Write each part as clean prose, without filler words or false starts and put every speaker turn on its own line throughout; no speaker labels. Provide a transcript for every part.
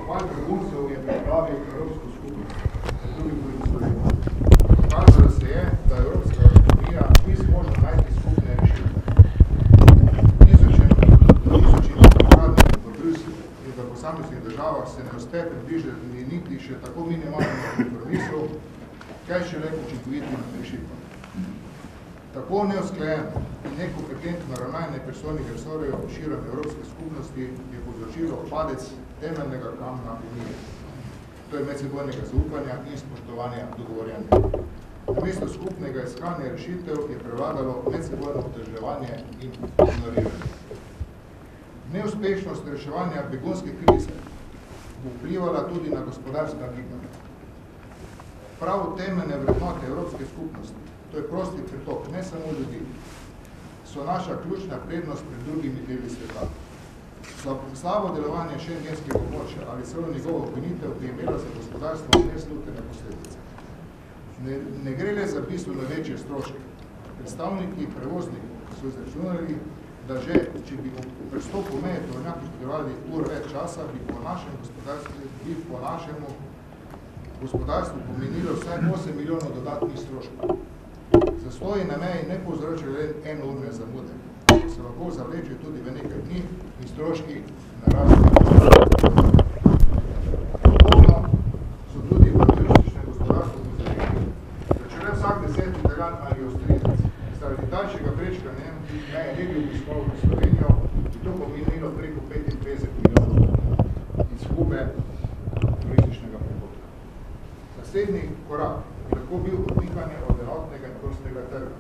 Val beguncev je pripravil Evropsko skupnost, drugi proti Sloveniji. Pokazalo se je, da Evropska unija ni zmožna najti skupne rešitve. Tisoči pripadnikov v Bruslju in v posameznih državah se ne uspe približati niti še tako minimalnih kompromisov, kaj šele učinkovitim rešitvam. Tako neusklajeno in nekompetentno ravnanje pristojnih resorjev širom Evropske skupnosti je povzročilo padec temeljnega kamna unije. To je medsebojnega zaupanja in spoštovanja dogovorjenja. Namesto skupnega iskanja rešitev je prevladalo medsebojno obtoževanje in ignoriranje. Neuspešnost reševanja begunske krize bo vplivala tudi na gospodarska gibanja. Prav temeljne vrednote Evropske skupnosti, to je prosti pretok, ne samo ljudi, so naša ključna prednost pred drugimi deli sveta. Slabo delovanje šengenskega območja ali celo njegovo ukinitev bi imela za gospodarstvo neslutene posledice. Ne gre le za bistveno večje stroške. Predstavniki prevoznikov so izračunali, da že, če bi v prestopu meje tovornjaki potrebovali ur več časa, bi po našemu gospodarstvu pomenilo vsaj 8 milijonov dodatnih stroškov. Zastoji na meji ne povzročajo le enourne zamude, se lahko zavleče tudi v nekaj dni in stroški narastejo. Podobno so tudi v turističnem gospodarstvu pozorili, da če le vsak 10 Italijan ali Avstrijec zaradi daljšega prečkanja meje ne bi obiskal v Slovenijo, bi to pomenilo preko 55 milijonov izgube turističnega prihodka. Naslednji korak bi lahko bil odmikanje od enotnega in prostega trga.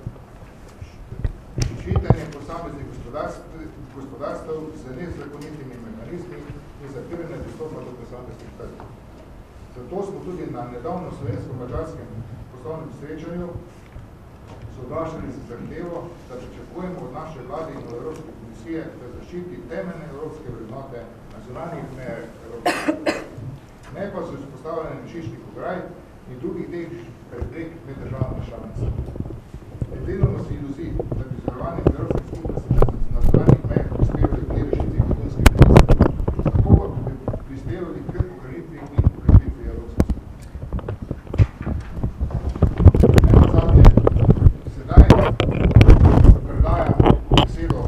Ščitenje posameznih gospodarstv z nezakonitimi mehanizmi in zapiranje dostopa do posameznih trgov. Zato smo tudi na nedavnem slovensko-mađarskem poslovnem srečanju soglašali z zahtevo, da pričakujemo od naše vlade in od Evropske komisije, da zaščiti temeljne evropske vrednote na zunanjih mejah Evropske unije. Ne pa so izpostavljene mišičnih ograj in drugih tehničnih preprek med državami članicami. Ne delamo si iluzij, da bi zavarovanje Evropske skupnosti na zunanjih mejah prispevali k rešitvi begunske krize. Tako pa bi prispevali k ohranitvi in okrepitvi Evropske skupnosti. Zadnje, sedaj predajam besedo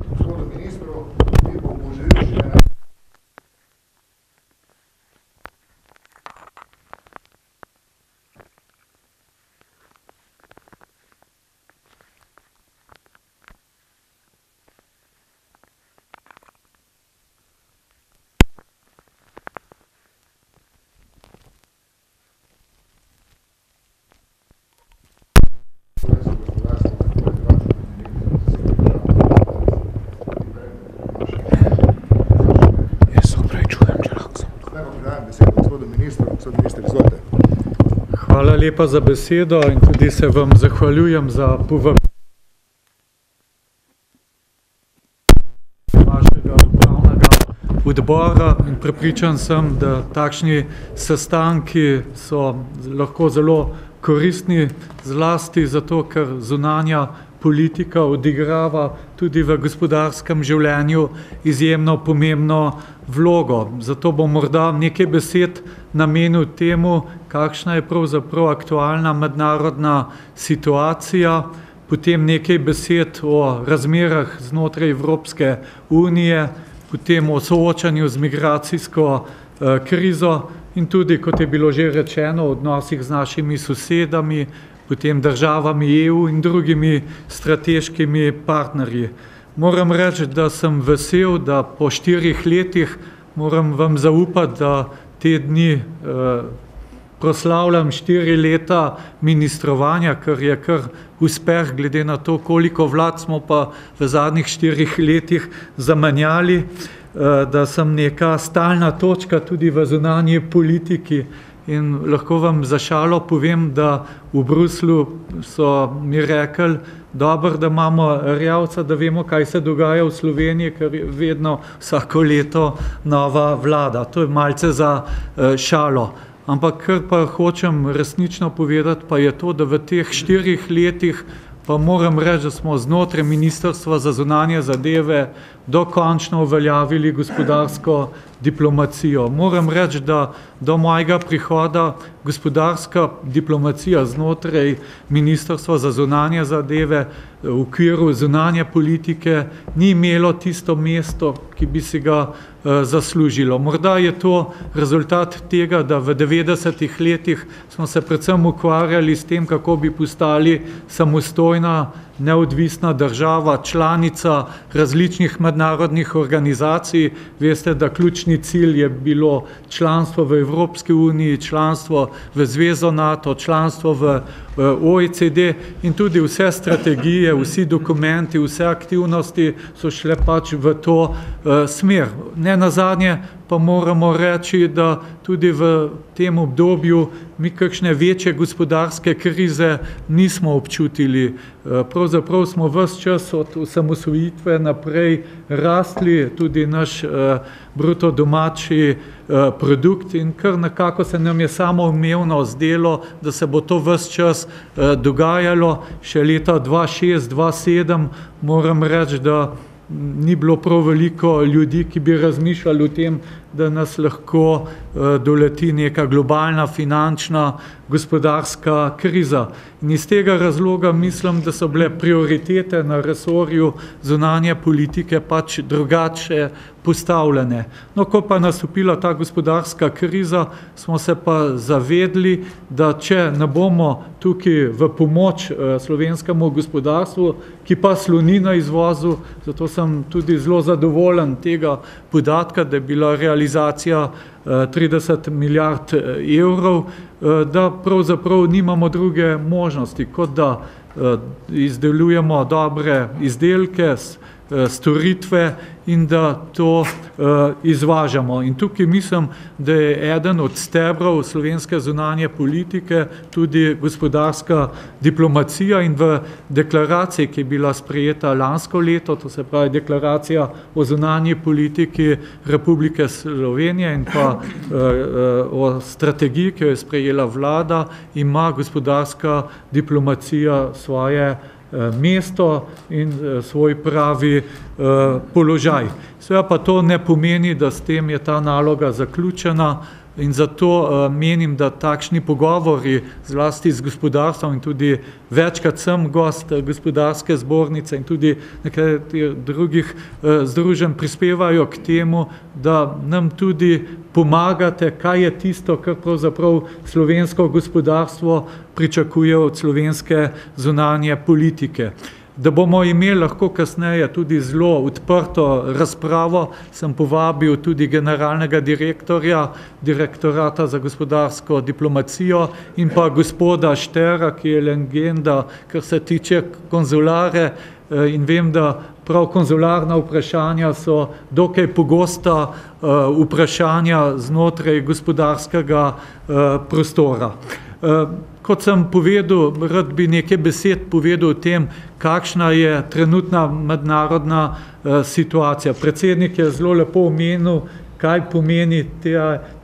gospodu ministru, ki bo poželil še ena.
Hvala lepa za besedo in tudi se vam zahvaljujem za povabilo vašega upravnega odbora in prepričan sem, da takšni sestanki so lahko zelo koristni, zlasti zato, ker zunanja politika odigrava tudi v gospodarskem življenju izjemno pomembno vlogo. Zato bom morda nekaj besed namenil temu, kakšna je pravzaprav aktualna mednarodna situacija, potem nekaj besed o razmerah znotraj Evropske unije, potem o soočanju z migracijsko krizo in tudi, kot je bilo že rečeno, o odnosih z našimi sosedami, potem državami EU in drugimi strateškimi partnerji. Moram reči, da sem vesel, da po 4 letih moram vam zaupati, da te dni proslavljam 4 leta ministrovanja, kar je kar uspeh, glede na to, koliko vlad smo pa v zadnjih 4 letih zamenjali, da sem neka stalna točka tudi v zunanji politiki. In lahko vam za šalo povem, da v Bruslju so mi rekli, dobro, da imamo Erjavca, da vemo, kaj se dogaja v Sloveniji, ker je vedno vsako leto nova vlada. To je malce za šalo. Ampak kar pa hočem resnično povedati, pa je to, da v teh 4 letih pa moram reči, da smo znotraj Ministrstva za zunanje zadeve dokončno uveljavili gospodarsko diplomacijo. Moram reči, da do mojega prihoda gospodarska diplomacija znotraj Ministrstva za zunanje zadeve v okviru zunanje politike ni imelo tisto mesto, ki bi si ga zaslužilo. Morda je to rezultat tega, da v 90-ih letih smo se predvsem ukvarjali s tem, kako bi postali samostojna, neodvisna država, članica različnih mednarodnih organizacij. Veste, da ključni cilj je bilo članstvo v Evropski uniji, članstvo v Zvezo NATO, članstvo v OECD in tudi vse strategije, vsi dokumenti, vse aktivnosti so šle pač v to smer. Ne nazadnje pa moramo reči, da tudi v tem obdobju mi kakšne večje gospodarske krize nismo občutili. Pravzaprav smo ves čas od osamosvojitve naprej rastli, tudi naš bruto domači produkt in kar nekako se nam je samoumevno zdelo, da se bo to ves čas dogajalo. Še leta 2006-2007 moram reči, da ni bilo prav veliko ljudi, ki bi razmišljali o tem, da nas lahko doleti neka globalna finančna gospodarska kriza. In iz tega razloga mislim, da so bile prioritete na resorju zunanje politike pač drugače postavljene. No, ko pa nastopila ta gospodarska kriza, smo se pa zavedli, da če ne bomo tukaj v pomoč slovenskemu gospodarstvu, ki pa sloni na izvozu, zato sem tudi zelo zadovoljen tega podatka, da je bila realizacija 30 milijard evrov, da pravzaprav nimamo druge možnosti, kot da izdelujemo dobre izdelke, storitve in da to izvažamo. In tukaj mislim, da je eden od stebrov slovenske zunanje politike tudi gospodarska diplomacija in v deklaraciji, ki je bila sprejeta lansko leto, to se pravi deklaracija o zunanji politiki Republike Slovenije in pa o strategiji, ki jo je sprejela vlada, ima gospodarska diplomacija svoje mesto in svoj pravi položaj. Seveda pa to ne pomeni, da s tem je ta naloga zaključena in zato menim, da takšni pogovori zlasti z gospodarstvom in tudi večkrat sem gost gospodarske zbornice in tudi nekaj drugih združenj prispevajo k temu, da nam tudi pomagate, kaj je tisto, kar pravzaprav slovensko gospodarstvo pričakuje od slovenske zunanje politike. Da bomo imeli lahko kasneje tudi zelo odprto razpravo, sem povabil tudi generalnega direktorja Direktorata za gospodarsko diplomacijo in pa gospoda Štera, ki je legenda, kar se tiče konzulare, in vem, da prav konzularna vprašanja so dokaj pogosta vprašanja znotraj gospodarskega prostora. Kot sem povedal, rad bi nekaj besed povedal o tem, kakšna je trenutna mednarodna situacija. Predsednik je zelo lepo omenil, kaj pomeni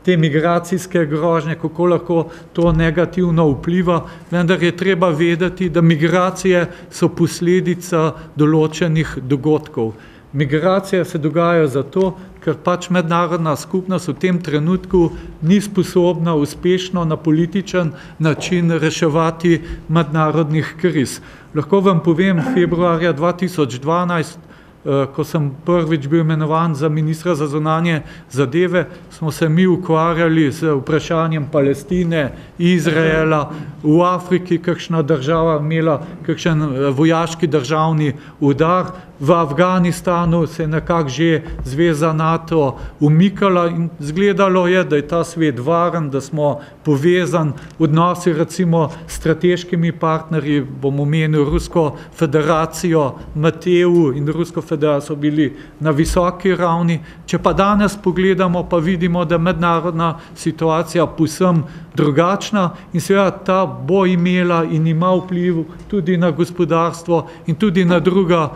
te migracijske grožnje, kako lahko to negativno vpliva, vendar je treba vedeti, da migracije so posledica določenih dogodkov. Migracije se dogajajo zato, ker pač mednarodna skupnost v tem trenutku ni sposobna uspešno na političen način reševati mednarodnih kriz. Lahko vam povem, februarja 2012, ko sem prvič bil imenovan za ministra za zunanje zadeve, smo se mi ukvarjali z vprašanjem Palestine, Izraela, v Afriki kakšna država imela kakšen vojaški državni udar, v Afganistanu se je nekako že zveza NATO umikala in izgledalo je, da je ta svet varen, da smo povezani, odnosi recimo s strateškimi partnerji, bom omenil Rusko federacijo, med EU in Rusko federacijo so bili na visoki ravni. Če pa danes pogledamo, pa vidimo, da je mednarodna situacija povsem drugačna in seveda ta bo imela in ima vpliv tudi na gospodarstvo in tudi na druga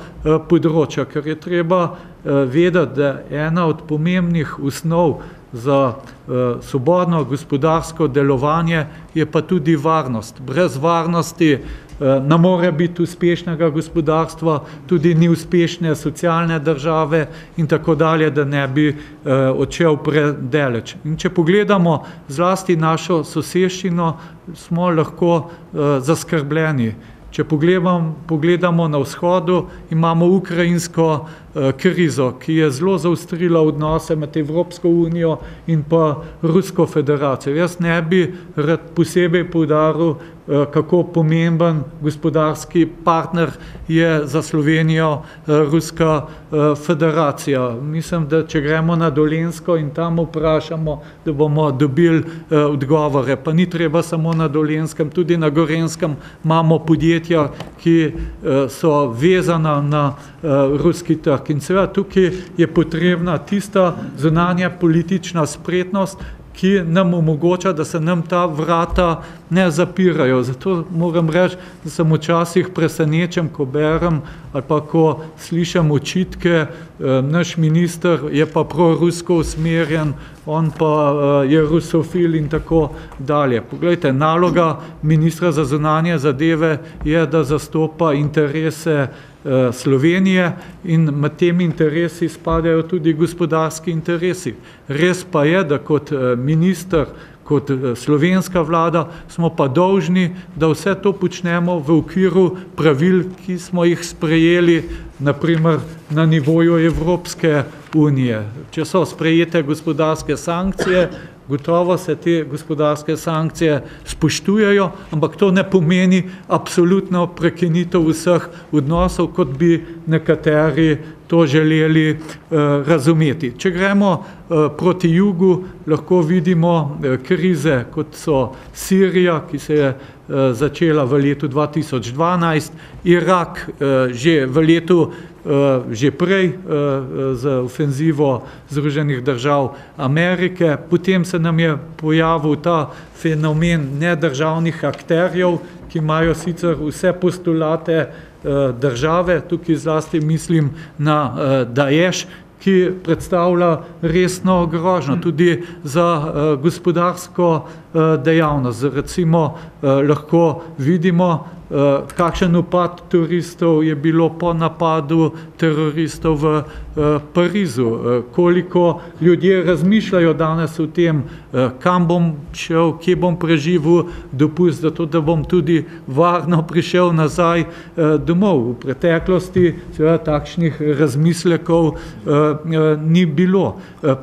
področja, ker je treba vedeti, da ena od pomembnih osnov za svobodno gospodarsko delovanje je pa tudi varnost. Brez varnosti ne more biti uspešnega gospodarstva, tudi ni uspešne socialne države in tako dalje, da ne bi odšel predaleč. In če pogledamo zlasti našo soseščino, smo lahko zaskrbljeni. Če pogledamo na vzhodu, imamo ukrajinsko krizo, ki je zelo zaostrila odnose med Evropsko unijo in pa Rusko federacijo. Jaz ne bi rad posebej poudaril, kako pomemben gospodarski partner je za Slovenijo Ruska federacija. Mislim, da če gremo na Dolenjsko in tam vprašamo, da bomo dobili odgovore. Pa ni treba samo na Dolenjskem, tudi na Gorenjskem imamo podjetja, ki so vezana na ruski trg. In seveda tukaj je potrebna tista zunanja politična spretnost, ki nam omogoča, da se nam ta vrata ne zapirajo. Zato moram reči, da sem včasih presenečen, ko berem ali pa ko slišim očitke, naš minister je pa prorusko usmerjen, on pa je rusofil in tako dalje. Poglejte, naloga ministra za zunanje zadeve je, da zastopa interese Slovenije in med temi interesi spadajo tudi gospodarski interesi. Res pa je, da kot minister, kot slovenska vlada smo pa dolžni, da vse to počnemo v okviru pravil, ki smo jih sprejeli, naprimer na nivoju Evropske unije. Če so sprejete gospodarske sankcije, gotovo se te gospodarske sankcije spoštujejo, ampak to ne pomeni absolutno prekinitev vseh odnosov, kot bi nekateri to želeli razumeti. Če gremo proti jugu, lahko vidimo krize, kot so Sirija, ki se je začela v letu 2012, Irak že v letu že prej z ofenzivo Združenih držav Amerike, potem se nam je pojavil ta fenomen nedržavnih akterjev, ki imajo sicer vse postulate države, tukaj zlasti mislim na Daesh, ki predstavlja resno grožnjo tudi za gospodarsko dejavnost. Recimo lahko vidimo, kakšen upad turistov je bilo po napadu teroristov v Parizu, koliko ljudje razmišljajo danes o tem, kam bom šel, kje bom preživel dopust, zato da bom tudi varno prišel nazaj domov. V preteklosti seveda takšnih razmislekov ni bilo.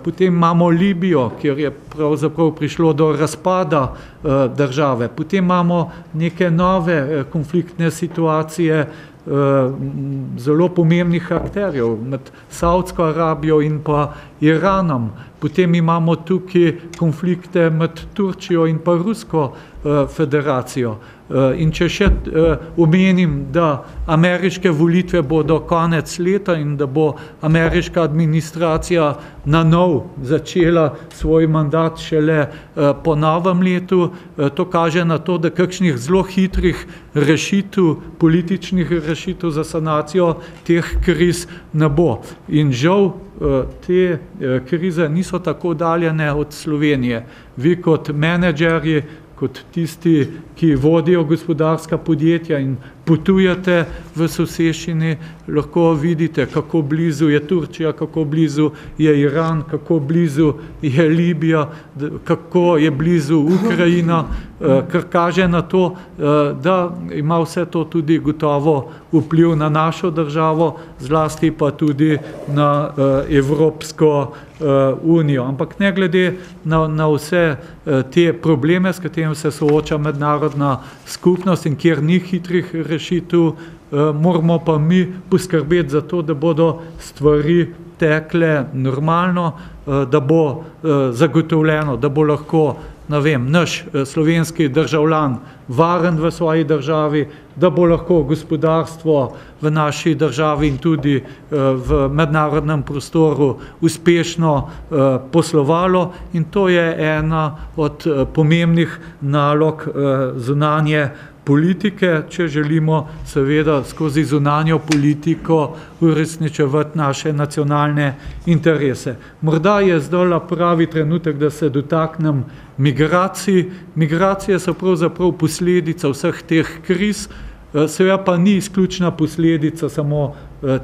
Potem imamo Libijo, kjer je pravzaprav prišlo do razpada države. Potem imamo neke nove konfliktne situacije zelo pomembnih akterjev med Saudsko Arabijo in pa Iranom. Potem imamo tukaj konflikte med Turčijo in pa Rusko federacijo. In če še omenim, da ameriške volitve bodo konec leta in da bo ameriška administracija na nov začela svoj mandat šele po novem letu, to kaže na to, da kakšnih zelo hitrih rešitev, političnih rešitev za sanacijo teh kriz ne bo. In žal te krize niso tako daljene od Slovenije. Vi kot menedžerji, kot tisti, ki vodijo gospodarska podjetja in potujete v soseščini, lahko vidite, kako blizu je Turčija, kako blizu je Iran, kako blizu je Libija, kako je blizu Ukrajina, kar kaže na to, da ima vse to tudi gotovo vpliv na našo državo, zlasti pa tudi na Evropsko unijo. Ampak ne glede na vse te probleme, s katerimi se sooča mednarodna skupnost in kjer ni hitrih rešitev, moramo pa mi poskrbeti za to, da bodo stvari tekle normalno, da bo zagotovljeno, da bo lahko naš slovenski državljan varen v svoji državi, da bo lahko gospodarstvo v naši državi in tudi v mednarodnem prostoru uspešno poslovalo, in to je ena od pomembnih nalog zunanje politike, če želimo seveda skozi zunanjo politiko uresničevati naše nacionalne interese. Morda je zdaj pravi trenutek, da se dotaknem migracij. Migracije so pravzaprav posledica vseh teh kriz. Seveda pa ni izključna posledica samo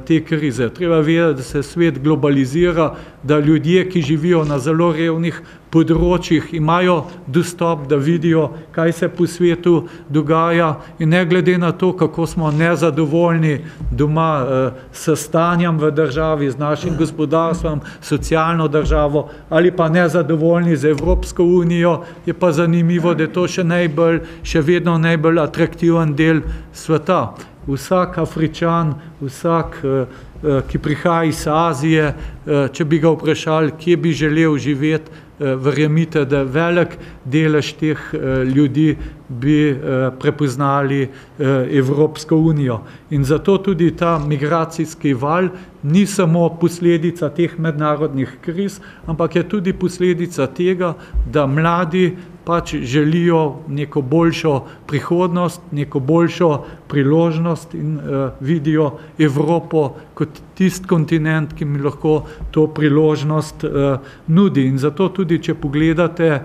te krize. Treba vedeti, da se svet globalizira, da ljudje, ki živijo na zelo revnih področjih, imajo dostop, da vidijo, kaj se po svetu dogaja in ne glede na to, kako smo nezadovoljni doma s stanjem v državi, z našim gospodarstvom, socialno državo ali pa nezadovoljni z Evropsko unijo, je pa zanimivo, da je to še vedno najbolj atraktiven del sveta. Vsak Afričan, vsak, ki prihaja iz Azije, če bi ga vprašali, kje bi želel živeti, verjemite, da velik delež teh ljudi bi prepoznali Evropsko unijo. In zato tudi ta migracijski val ni samo posledica teh mednarodnih kriz, ampak je tudi posledica tega, da mladi pač želijo neko boljšo prihodnost, neko boljšo priložnost in vidijo Evropo kot tisti kontinent, ki mi lahko to priložnost nudi. In zato tudi, če pogledate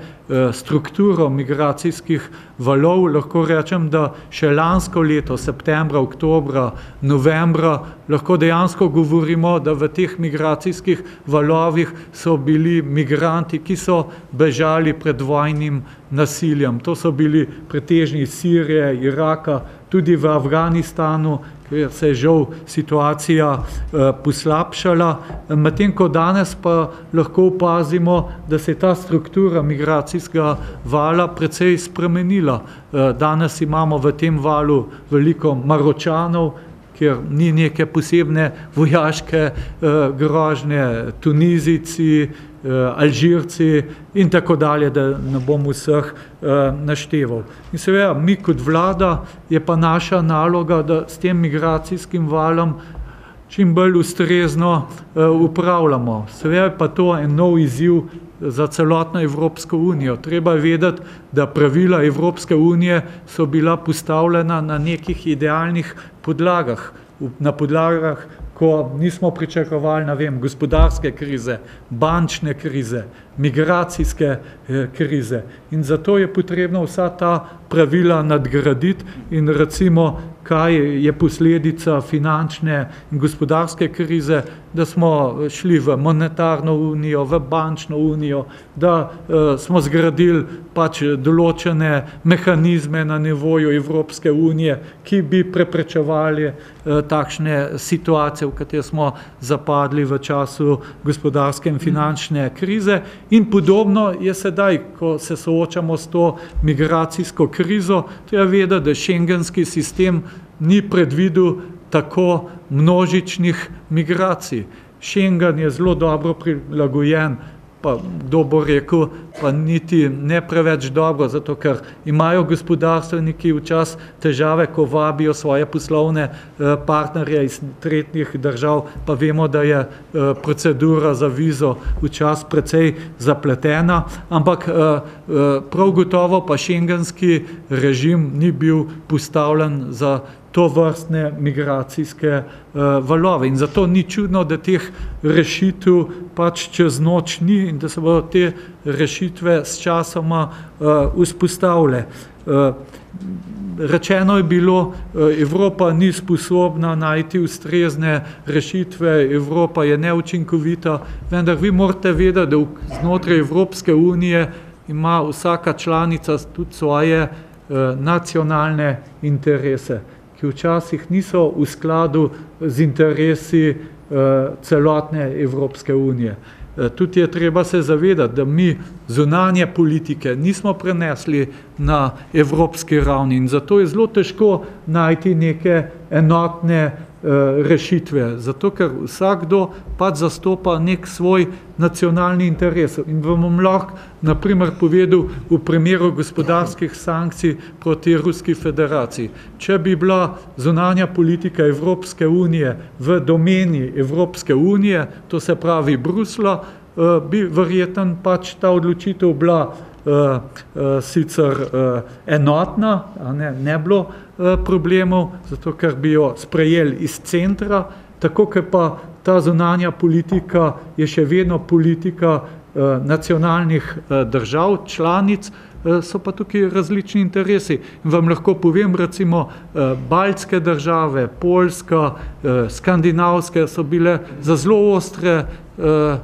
strukturo migracijskih valov, lahko rečem, da še lansko leto, septembra, oktobra, novembra, lahko dejansko govorimo, da v teh migracijskih valovih so bili migranti, ki so bežali pred vojnim nasiljem. To so bili pretežni iz Sirije, Iraka, tudi v Afganistanu, kjer se je žal situacija poslabšala. Medtem ko danes pa lahko opazimo, da se je ta struktura migracijskega vala precej spremenila. Danes imamo v tem valu veliko Maročanov, kjer ni neke posebne vojaške grožnje, Tunizijci, Alžirci in tako dalje, da ne bom vseh našteval. In seveda, mi kot vlada je pa naša naloga, da s tem migracijskim valom čim bolj ustrezno upravljamo. Seveda pa to en nov izziv za celotno Evropsko unijo. Treba je vedeti, da pravila Evropske unije so bila postavljena na nekih idealnih podlagah, na podlagah, ko nismo pričakovali, gospodarske krize, bančne krize, migracijske krize. In zato je potrebno vsa ta pravila nadgraditi in recimo, kaj je posledica finančne in gospodarske krize, da smo šli v monetarno unijo, v bančno unijo, da smo zgradili pač določene mehanizme na nivoju Evropske unije, ki bi preprečevali takšne situacije, v katere smo zapadli v času gospodarske in finančne krize. In podobno je sedaj, ko se soočamo s to migracijsko krizo, treba vedeti, da šengenski sistem ni predvidel tako množičnih migracij. Schengen je zelo dobro prilagojen, pa kdo bo rekel, pa niti ne preveč dobro, zato ker imajo gospodarstveniki včasih težave, ko vabijo svoje poslovne partnerje iz tretjih držav, pa vemo, da je procedura za vizo včasih precej zapletena, ampak prav gotovo pa šengenski režim ni bil postavljen za to vrstne migracijske valove. In zato ni čudno, da teh rešitev pač čez noč ni in da se bodo te rešitve s časoma vzpostavile. Rečeno je bilo, Evropa ni sposobna najti ustrezne rešitve, Evropa je neučinkovita, vendar vi morate vedeti, da znotraj Evropske unije ima vsaka članica tudi svoje nacionalne interese, ki včasih niso v skladu z interesi celotne Evropske unije. Tudi je treba se zavedati, da mi zunanje politike nismo prenesli na evropski ravni in zato je zelo težko najti neke enotne rešitve, zato ker vsakdo pač zastopa nek svoj nacionalni interes. In vam lahko, na primer, povedal v primeru gospodarskih sankcij proti Ruski federaciji. Če bi bila zunanja politika Evropske unije v domeni Evropske unije, to se pravi Bruslja, bi verjetno pač ta odločitev bila sicer enotna, ne bilo problemov, zato ker bi jo sprejeli iz centra, tako ker pa ta zunanja politika je še vedno politika nacionalnih držav, članic, so pa tukaj različni interesi. In vam lahko povem, recimo, baltske države, Poljska, skandinavske so bile za zelo ostre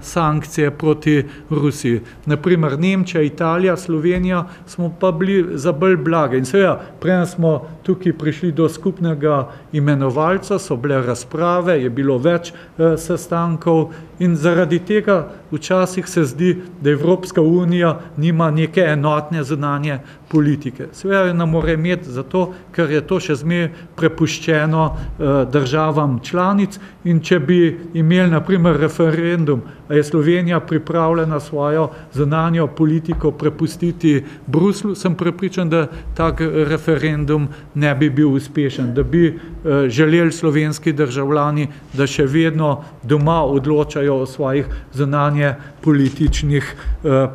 sankcije proti Rusiji. Naprimer Nemčija, Italija, Slovenija smo pa bili za bolj blage. In seveda, preden smo tukaj prišli do skupnega imenovalca, so bile razprave, je bilo več sestankov in zaradi tega včasih se zdi, da Evropska unija nima neke enotne zunanje politike. Seveda ne more imeti zato, ker je to še zmeraj prepuščeno državam članic in če bi imeli na primer referendum, a je Slovenija pripravljena svojo zunanjo politiko prepustiti Bruslju, sem prepričan, da tak referendum ne bi bil uspešen, da bi želeli slovenski državljani, da še vedno doma odločajo o svojih zunanje političnih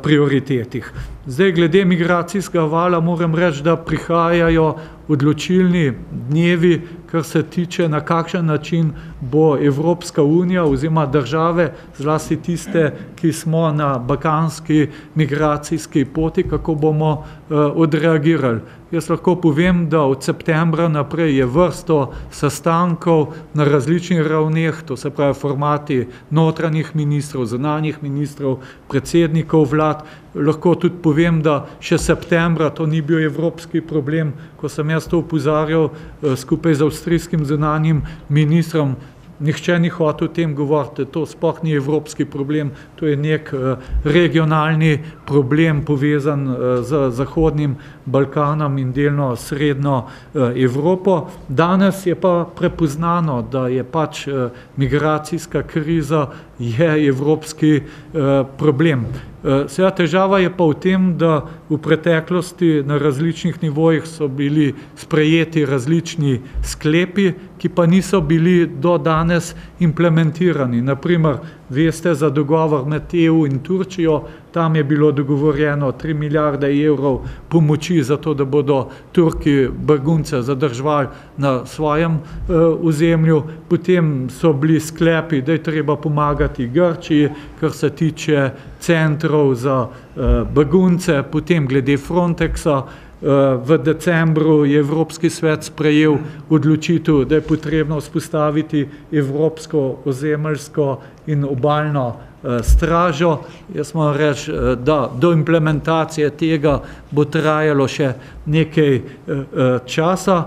prioritetih. Zdaj, glede migracijskega vala moram reči, da prihajajo odločilni dnevi, kar se tiče, na kakšen način bo Evropska unija oziroma države, zlasti tiste, ki smo na balkanski migracijski poti, kako bomo odreagirali. Jaz lahko povem, da od septembra naprej je vrsto sestankov na različnih ravneh, to se pravi formati notranjih ministrov, zunanjih ministrov, predsednikov vlad. Lahko tudi povem, da še septembra to ni bil evropski problem, ko sem jaz to opozarjal skupaj z avstrijskim zunanjim ministrom. Nihče ni hotel o tem govoriti, to sploh ni evropski problem, to je nek regionalni problem povezan z Zahodnim Balkanom in delno srednjo Evropo. Danes je pa prepoznano, da je pač migracijska kriza je evropski problem. Seveda težava je pa v tem, da v preteklosti na različnih nivojih so bili sprejeti različni sklepi, ki pa niso bili do danes implementirani. Naprimer, veste za dogovor med EU in Turčijo, tam je bilo dogovorjeno 3 milijarde evrov pomoči za to, da bodo Turki begunce zadrževali na svojem ozemlju. Potem so bili sklepi, da je treba pomagati Grčiji, kar se tiče centrov za begunce, potem glede Frontexa. V decembru je Evropski svet sprejel odločitev, da je potrebno vzpostaviti evropsko ozemeljsko in obalno stražo. Jaz moram reči, da do implementacije tega bo trajalo še nekaj časa.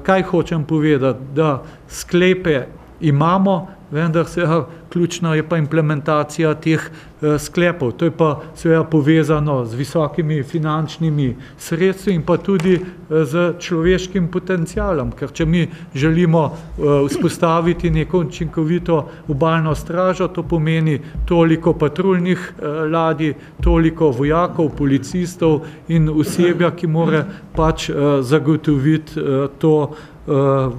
Kaj hočem povedati? Da sklepe imamo, vendar seveda ključna je pa implementacija teh sklepov. To je pa seveda povezano z visokimi finančnimi sredstvi in pa tudi z človeškim potencialom, ker če mi želimo vzpostaviti neko učinkovito obalno stražo, to pomeni toliko patruljnih ladij, toliko vojakov, policistov in osebja, ki mora pač zagotoviti to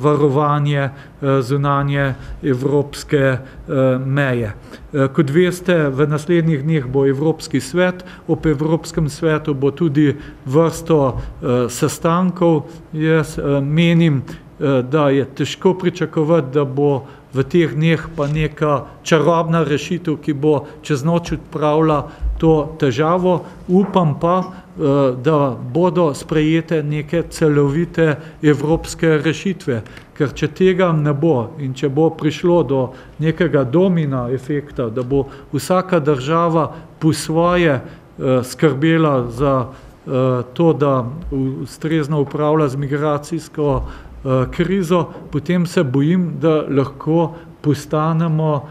varovanje zunanje evropske meje. Kot veste, v naslednjih dneh bo Evropski svet, ob Evropskem svetu bo tudi vrsto sestankov. Jaz menim, da je težko pričakovati, da bo v teh dneh pa neka čarobna rešitev, ki bo čez noč odpravila to težavo. Upam pa, da bodo sprejete neke celovite evropske rešitve, ker če tega ne bo in če bo prišlo do nekega domina efekta, da bo vsaka država po svoje skrbela za to, da ustrezno upravlja z migracijsko krizo, potem se bojim, da lahko postanemo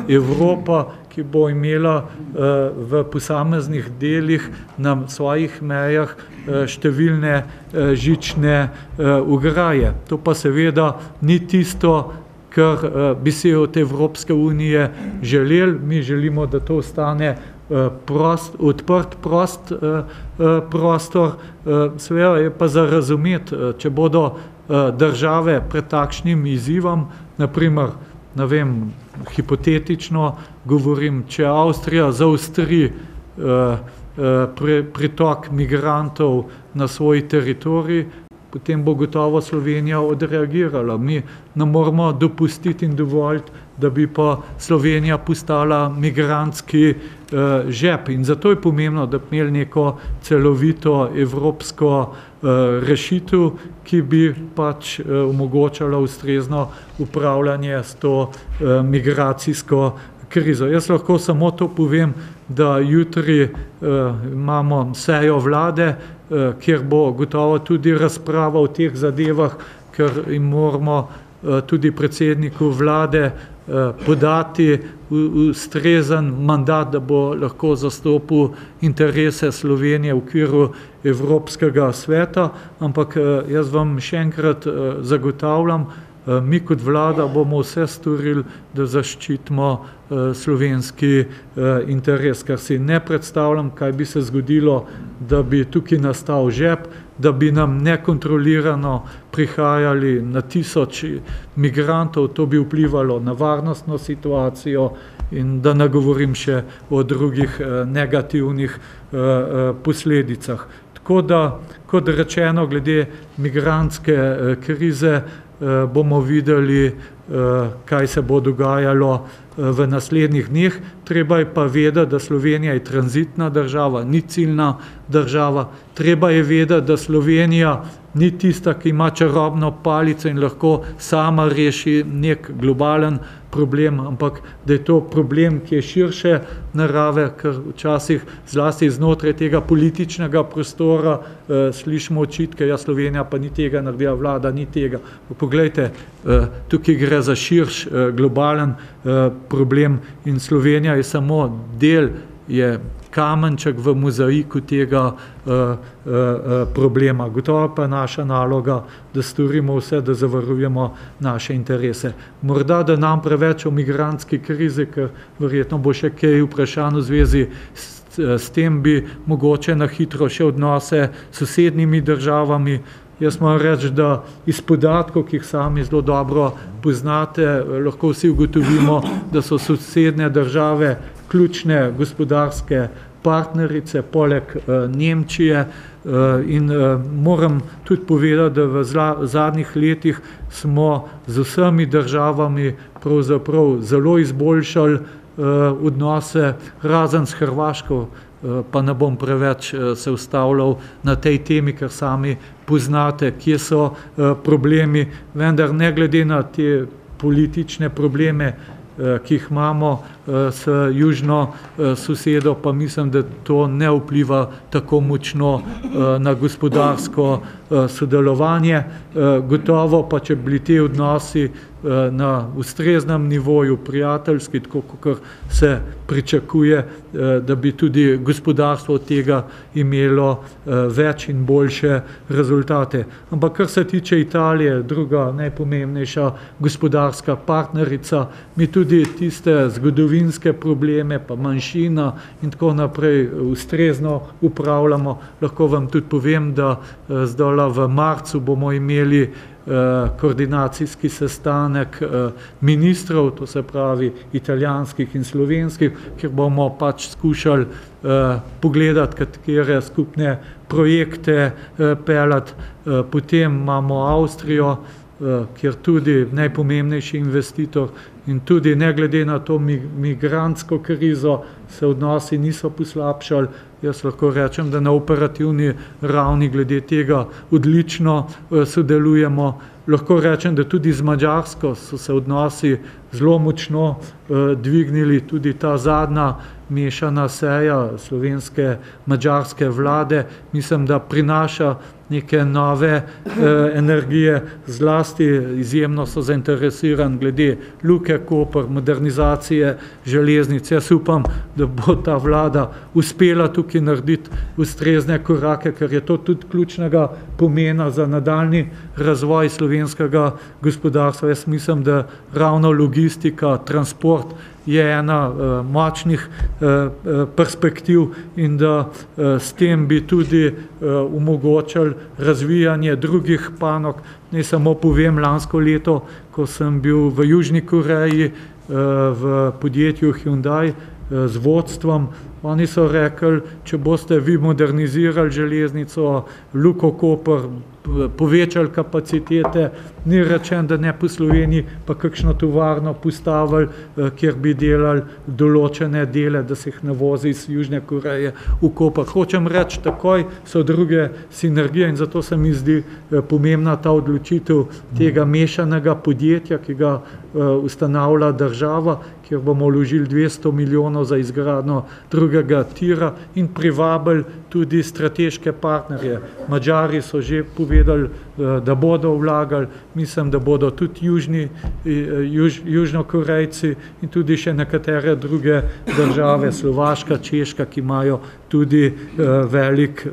Evropa, ki bo imela v posameznih delih na svojih mejah številne žične ograje. To pa seveda ni tisto, kar bi si od Evropske unije želeli. Mi želimo, da to ostane odprt prostor. Seveda je pa za razumeti, če bodo države pred takšnim izzivom, naprimer, ne vem, hipotetično govorim, če Avstrija zaostri pritok migrantov na svoj teritorij, potem bo gotovo Slovenija odreagirala. Mi ne moramo dopustiti in dovoliti, da bi pa Slovenija postala migrantski žep. In zato je pomembno, da bi imeli neko celovito evropsko rešitev, ki bi pač omogočala ustrezno upravljanje s to migracijsko krizo. Jaz lahko samo to povem, da jutri imamo sejo vlade, kjer bo gotovo tudi razprava o teh zadevah, ker jim moramo tudi predsedniku vlade podati ustrezen mandat, da bo lahko zastopil interese Slovenije v okviru Evropskega sveta, ampak jaz vam še enkrat zagotavljam, mi kot vlada bomo vse storili, da zaščitimo slovenski interes, ker si ne predstavljam, kaj bi se zgodilo, da bi tukaj nastal žep, da bi nam nekontrolirano prihajali na tisoči migrantov, to bi vplivalo na varnostno situacijo in da ne govorim še o drugih negativnih posledicah. Tako da, kot rečeno, glede migrantske krize bomo videli, kaj se bo dogajalo v naslednjih dneh. Treba je pa vedeti, da Slovenija je tranzitna država, ni ciljna država. Treba je vedeti, da Slovenija ni tista, ki ima čarobno palico in lahko sama reši nek globalen problem, ampak da je to problem, ki je širše narave, ker včasih zlasti znotraj tega političnega prostora slišimo očitke, ja, Slovenija pa ni tega naredila, vlada ni tega. Poglejte, tukaj gre za širš globalen problem in Slovenija je samo del, je kamenček v mozaiku tega problema. Gotovo pa naša naloga, da storimo vse, da zavarujemo naše interese. Morda, da nam preveč o migrantski krizi, ker verjetno bo še kaj vprašanj v zvezi s tem, bi mogoče na hitro še odnose s sosednjimi državami. Jaz moram reči, da iz podatkov, ki jih sami zelo dobro poznate, lahko vsi ugotovimo, da so sosednje države ključne gospodarske partnerice, poleg Nemčije, in moram tudi povedati, da v zadnjih letih smo z vsemi državami pravzaprav zelo izboljšali odnose, razen s Hrvaško, pa ne bom preveč se ustavljal na tej temi, ker sami poznate, kje so problemi, vendar ne glede na te politične probleme, ki jih imamo s južno sosedo, pa mislim, da to ne vpliva tako močno na gospodarsko sodelovanje. Gotovo pa, če bili ti odnosi na ustreznem nivoju, prijateljski, tako kot se pričakuje, da bi tudi gospodarstvo od tega imelo več in boljše rezultate. Ampak kar se tiče Italije, druga najpomembnejša gospodarska partnerica, mi tudi tiste zgodovinske probleme, pa manjšina in tako naprej ustrezno upravljamo. Lahko vam tudi povem, da zdaj v marcu bomo imeli koordinacijski sestanek ministrov, to se pravi italijanskih in slovenskih, kjer bomo pač skušali pogledati, katere skupne projekte peljati. Potem imamo Avstrijo, kjer tudi najpomembnejši investitor in tudi ne glede na to migrantsko krizo se odnosi niso poslabšali. Jaz lahko rečem, da na operativni ravni glede tega odlično sodelujemo. Lahko rečem, da tudi z Madžarsko so se odnosi zelo močno dvignili, tudi ta zadnja mešana seja slovenske madžarske vlade, mislim, da prinaša neke nove energije, zlasti izjemno so zainteresirani glede Luke Koper, modernizacije železnic. Jaz upam, da bo ta vlada uspela tukaj narediti ustrezne korake, ker je to tudi ključnega pomena za nadaljnji razvoj slovenskega gospodarstva. Jaz mislim, da ravno logistika, transport je ena močnih perspektiv in da s tem bi tudi omogočali razvijanje drugih panog. Ne samo povem, lansko leto, ko sem bil v Južni Koreji v podjetju Hyundai z vodstvom, Oni so rekli, če boste vi modernizirali železnico, Luko Koper, povečali kapacitete, ni rečen, da ne po Sloveniji, pa kakšno tovarno postavili, kjer bi delali določene dele, da se jih navozi iz Južne Koreje v Koper. Hočem reči, takoj so druge sinergije in zato se mi zdi pomembna ta odločitev tega mešanega podjetja, ki ga ustanavlja država, kjer bomo vložili 200 milijonov za izgradnjo drugega tira in privabili tudi strateške partnerje. Madžari so že povedali, da bodo vlagali, mislim, da bodo tudi Južnokorejci in tudi še nekatere druge države, Slovaška, Češka, ki imajo tudi velik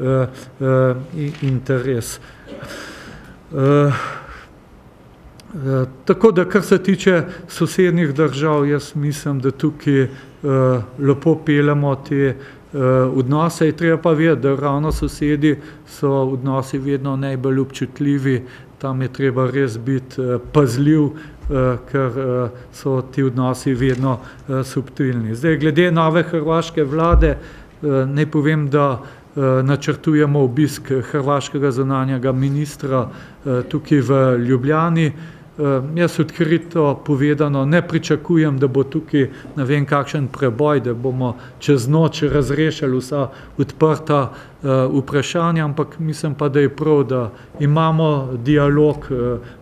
interes. Tako da, kar se tiče sosednjih držav, jaz mislim, da tukaj lepo peljemo te odnose. Je treba pa vedeti, da ravno sosedi so odnosi vedno najbolj občutljivi, tam je treba res biti pazljiv, ker so ti odnosi vedno subtilni. Zdaj, glede nove hrvaške vlade, naj povem, da načrtujemo obisk hrvaškega zunanjega ministra tukaj v Ljubljani. Jaz odkrito povedano ne pričakujem, da bo tukaj ne vem kakšen preboj, da bomo čez noč razrešili vsa odprta vprašanja, ampak mislim pa, da je prav, da imamo dialog,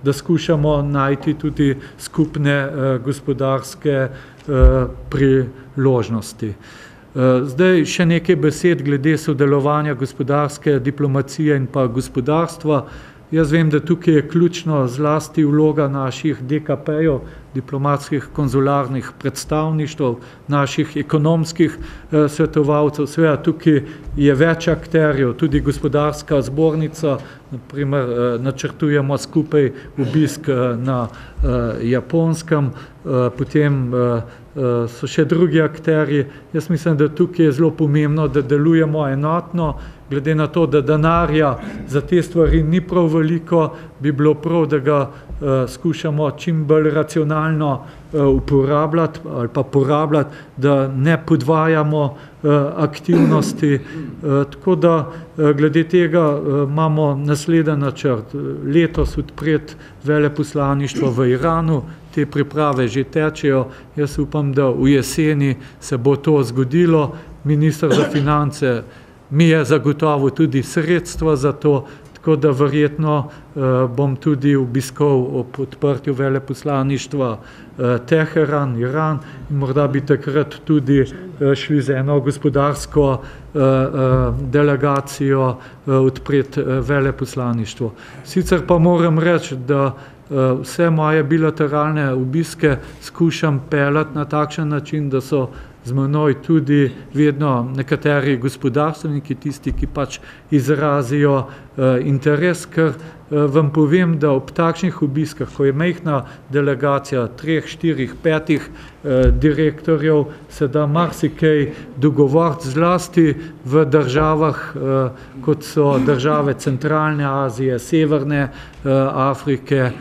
da skušamo najti tudi skupne gospodarske priložnosti. Zdaj še nekaj besed glede sodelovanja gospodarske diplomacije in pa gospodarstva. Jaz vem, da tukaj je ključno zlasti vloga naših DKP-jev, diplomatskih konzularnih predstavništv, naših ekonomskih svetovalcev. Seveda tukaj je več akterjev, tudi gospodarska zbornica, naprimer načrtujemo skupaj obisk na Japonskem, potem so še drugi akterji. Jaz mislim, da tukaj je zelo pomembno, da delujemo enotno, glede na to, da denarja za te stvari ni prav veliko, bi bilo prav, da ga skušamo čim bolj racionalno uporabljati ali pa porabljati, da ne podvajamo aktivnosti. Tako da glede tega imamo naslednji načrt. Letos odpreti veleposlaništvo v Iranu, te priprave že tečejo. Jaz upam, da v jeseni se bo to zgodilo. Minister za finance mi je zagotovil tudi sredstva za to, tako da verjetno bom tudi obiskal ob odprtju veleposlaništva Teheran, Iran in morda bi takrat tudi šli z eno gospodarsko delegacijo odpreti veleposlaništvo. Sicer pa moram reči, da vse moje bilateralne obiske skušam peljati na takšen način, da so z menoj tudi vedno nekateri gospodarstveniki, tisti, ki pač izrazijo interes, ker vam povem, da ob takšnih obiskah, ko je majhna delegacija 3, 4, 5 direktorjev, se da marsikaj dogovoriti, zlasti v državah, kot so države Centralne Azije, Severne Afrike.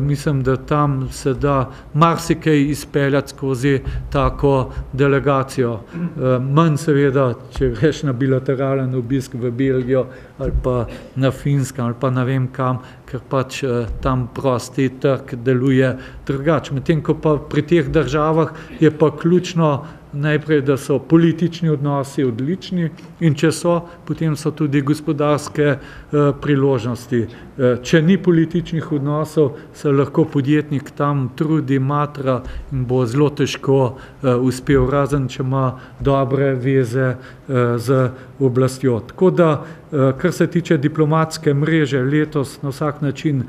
Mislim, da tam se da marsikaj izpeljati skozi tako delegacijo. Manj seveda, če greš na bilateralen obisk v Belgijo ali pa na Finskem ali pa ne vem kam, ker pač tam prosti trg deluje drugače. Medtem ko pa pri teh državah je pa ključno najprej, da so politični odnosi odlični in če so, potem so tudi gospodarske priložnosti. Če ni političnih odnosov, se lahko podjetnik tam trudi, matra in bo zelo težko uspel, razen če ima dobre veze z oblastjo. Tako da, kar se tiče diplomatske mreže, letos na vsak način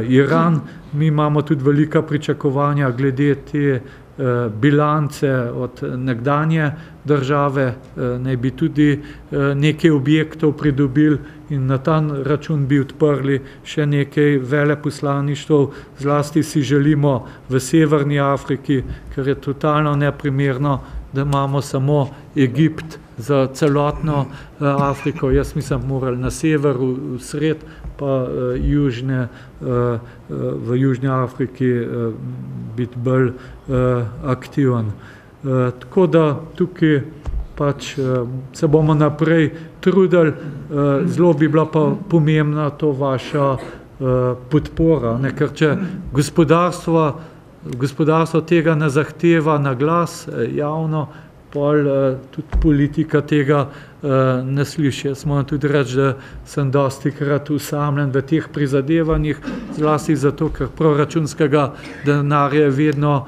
Iran, mi imamo tudi velika pričakovanja glede te bilance od nekdanje države, naj bi tudi nekaj objektov pridobili in na ta račun bi odprli še nekaj veleposlaništev. Zlasti si želimo v Severni Afriki, ker je totalno neprimerno, da imamo samo Egipt za celotno Afriko. Jaz mislim, morali na severu, v sred, pa v Južni Afriki biti bolj aktiven. Tako da tukaj pač se bomo naprej trudili, zelo bi bila pa pomembna to vaša podpora, ne, ker če gospodarstvo tega ne zahteva na glas javno, pol tudi politika tega ne sliši. Jaz moram tudi reči, da sem dostikrat usamljen v teh prizadevanjih, zlasti zato, ker proračunskega denarja je vedno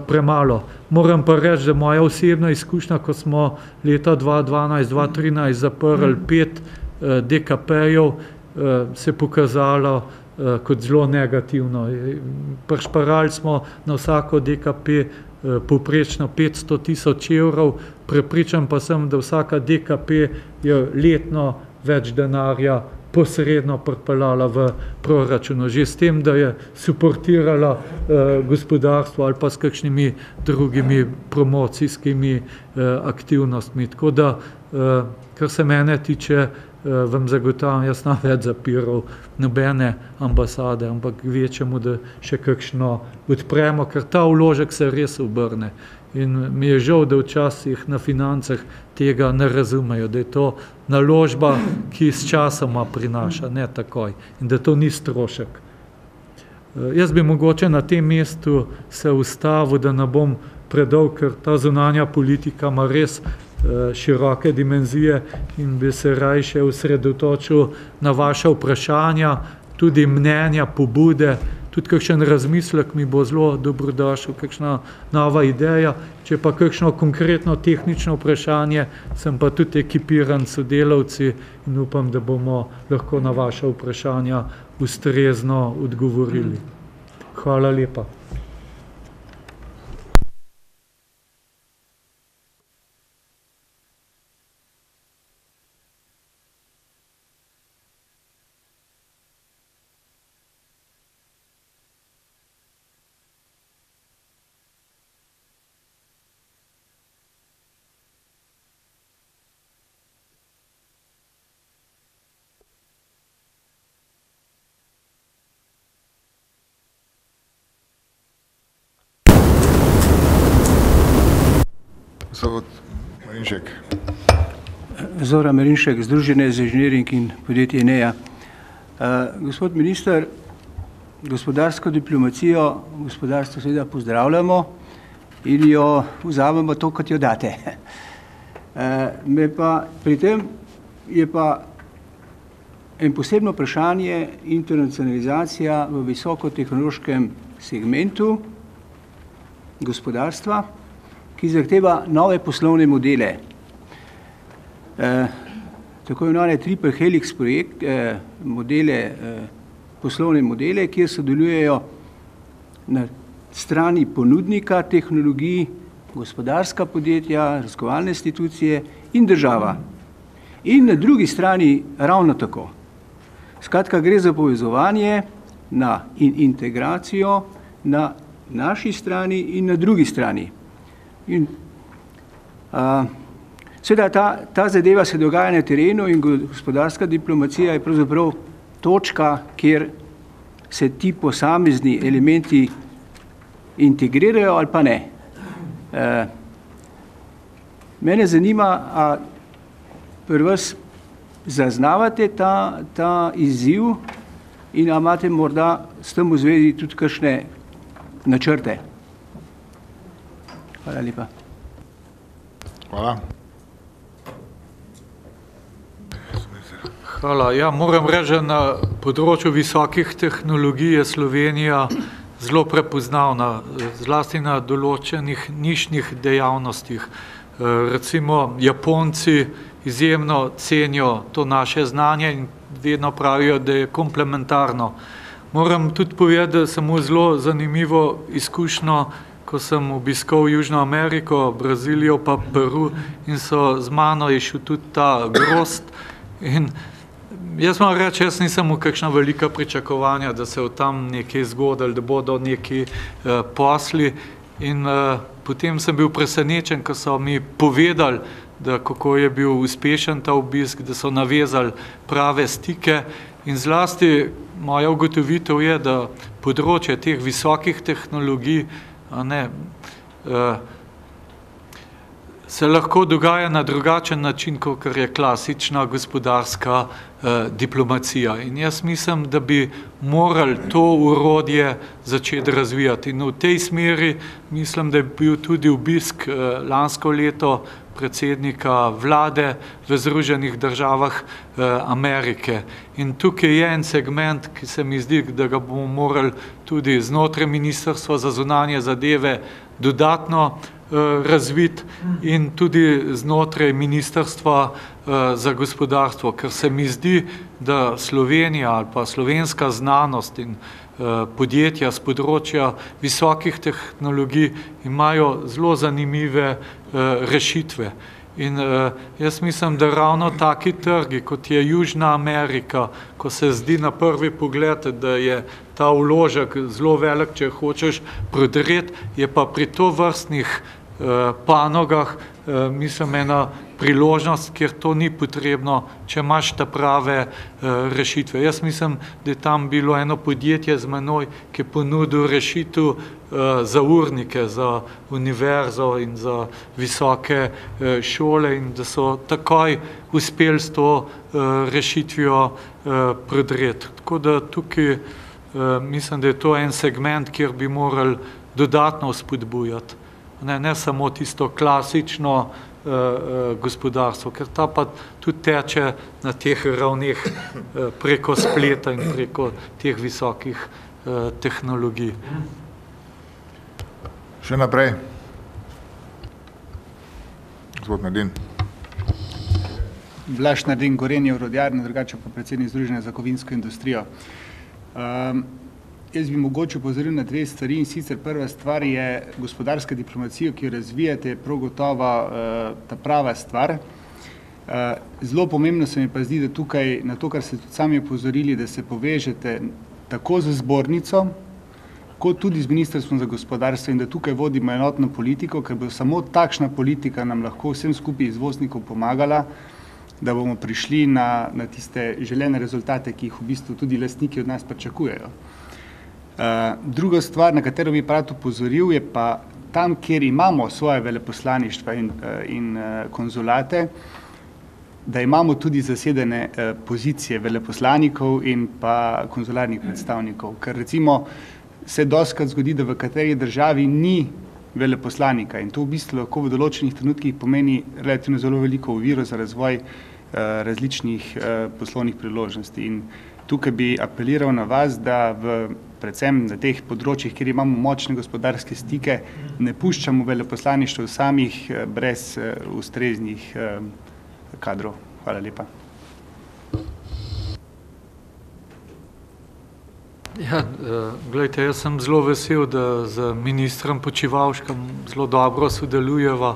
premalo. Moram pa reči, da moja osebna izkušnja, ko smo leta 2012-2013 zaprli 5 DKP-jev, se je pokazalo kot zelo negativno. Prišparali smo na vsako DKP povprečno 500 000 evrov, prepričan pa sem, da vsaka DKP je letno več denarja posredno pripeljala v proračunu, že s tem, da je suportirala gospodarstvo ali pa s kakšnimi drugimi promocijskimi aktivnostmi. Tako da, kar se mene tiče, vam zagotavljam, jaz ne več zapiral nobene ambasade, ampak večjemu, da še kakšno odpremo, ker ta vložek se res obrne. In mi je žal, da včasih na financah tega ne razumejo, da je to naložba, ki s časoma prinaša, ne takoj. In da to ni strošek. Jaz bi mogoče na tem mestu se ustavil, da ne bom predolg, ker ta zunanja politika ima res široke dimenzije in bi se rajše osredotočil na vaša vprašanja, tudi mnenja, pobude, tudi kakšen razmislek mi bo zelo dobrodošel, kakšna nova ideja. Če pa kakšno konkretno tehnično vprašanje, sem pa tudi ekipiran s sodelavci in upam, da bomo lahko na vaša vprašanja ustrezno odgovorili. Hvala lepa.
Zoran Marinšek.
Zoran Marinšek, Združenje za inženiring in podjetje Enea. Gospod minister, gospodarsko diplomacijo, gospodarstvo seveda pozdravljamo in jo vzamemo to, kot jo date. Pri tem je pa en posebno vprašanje internacionalizacija v visokotehnološkem segmentu gospodarstva, ki zahteva nove poslovne modele. Tako imenovane Triple Helix projekt, poslovne modele, kjer sodelujejo na strani ponudnika tehnologij, gospodarska podjetja, raziskovalne institucije in država. In na drugi strani ravno tako. Skratka, gre za povezovanje in integracijo na naši strani in na drugi strani. In seveda ta zadeva se dogaja na terenu in gospodarska diplomacija je pravzaprav točka, kjer se ti posamezni elementi integrirajo ali pa ne. Mene zanima, a pri vas zaznavate ta izziv in a imate morda s tem v zvezi tudi kakšne načrte? Hvala lepa.
Hvala.
Hvala. Ja, moram reči, da na področju visokih tehnologij je Slovenija zelo prepoznavna, zlasti na določenih nišnih dejavnostih. Recimo Japonci izjemno cenijo to naše znanje in vedno pravijo, da je komplementarno. Moram tudi povedati, da sem imel zelo zanimivo izkušnjo, ko sem obiskal Južno Ameriko, Brazilijo pa Peru in so z mano išel tudi ta grozd. In jaz moram reči, jaz nisem imel kakšna velika pričakovanja, da se v tam nekaj zgodilo, da bodo neki posli. In potem sem bil presenečen, ko so mi povedali, da kako je bil uspešen ta obisk, da so navezali prave stike. In zlasti moja ugotovitev je, da področje teh visokih tehnologij se lahko dogaja na drugačen način, kot je klasična gospodarska diplomacija. In jaz mislim, da bi morali to urodje začeti razvijati. In v tej smeri mislim, da je bil tudi obisk lansko leto predsednika vlade v Združenih državah Amerike. In tukaj je en segment, ki se mi zdi, da ga bomo morali tudi znotraj Ministrstva za zunanje zadeve dodatno razviti in tudi znotraj Ministrstva za gospodarstvo, ker se mi zdi, da Slovenija ali pa slovenska znanost in podjetja z področja visokih tehnologij imajo zelo zanimive rešitve. In jaz mislim, da ravno taki trgi, kot je Južna Amerika, ko se zdi na prvi pogled, da je ta vložek zelo velik, če hočeš prodreti, je pa pri tovrstnih panogah, mislim, ena priložnost, kjer to ni potrebno, če imaš ta prave rešitve. Jaz mislim, da je tam bilo eno podjetje z menoj, ki je ponudil rešitev za urnike, za univerzo in za visoke šole in da so takoj uspeli s to rešitvijo prodreti. Tako da tukaj mislim, da je to en segment, kjer bi morali dodatno spodbujati. Ne samo tisto klasično gospodarstvo, ker ta pa tudi teče na teh ravneh preko spleta in preko teh visokih tehnologij.
Še naprej. Gospod Nadin.
Blaž Nadin, Gorenje, Orodjarne, drugače pa predsednik Združenja za kovinsko industrijo. Jaz bi mogoče opozoril na dve stvari, in sicer prva stvar je gospodarska diplomacija, ki jo razvijate, je prav gotovo ta prava stvar. Zelo pomembno se mi pa zdi, da tukaj na to, kar ste tudi sami opozorili, da se povežete tako z zbornico, kot tudi z Ministrstvom za gospodarstvo in da tukaj vodimo enotno politiko, ker bo samo takšna politika nam lahko vsem skupaj izvoznikov pomagala, da bomo prišli na tiste želene rezultate, ki jih v bistvu tudi lastniki od nas pričakujejo. Druga stvar, na katero bi rad opozoril, je pa tam, kjer imamo svoje veleposlaništva in konzulate, da imamo tudi zasedene pozicije veleposlanikov in pa konzularnih predstavnikov. Ker recimo se dostikrat zgodi, da v kateri državi ni veleposlanika in to v bistvu lahko v določenih trenutkih pomeni relativno zelo veliko oviro za razvoj različnih poslovnih priložnosti. In tukaj bi apeliral na vas, da predvsem na teh področjih, kjer imamo močne gospodarske stike, ne puščamo veleposlaništva samih brez ustreznih kadrov. Hvala lepa.
Ja, glejte, jaz sem zelo vesel, da z ministrom Počivalškom zelo dobro sodelujeva.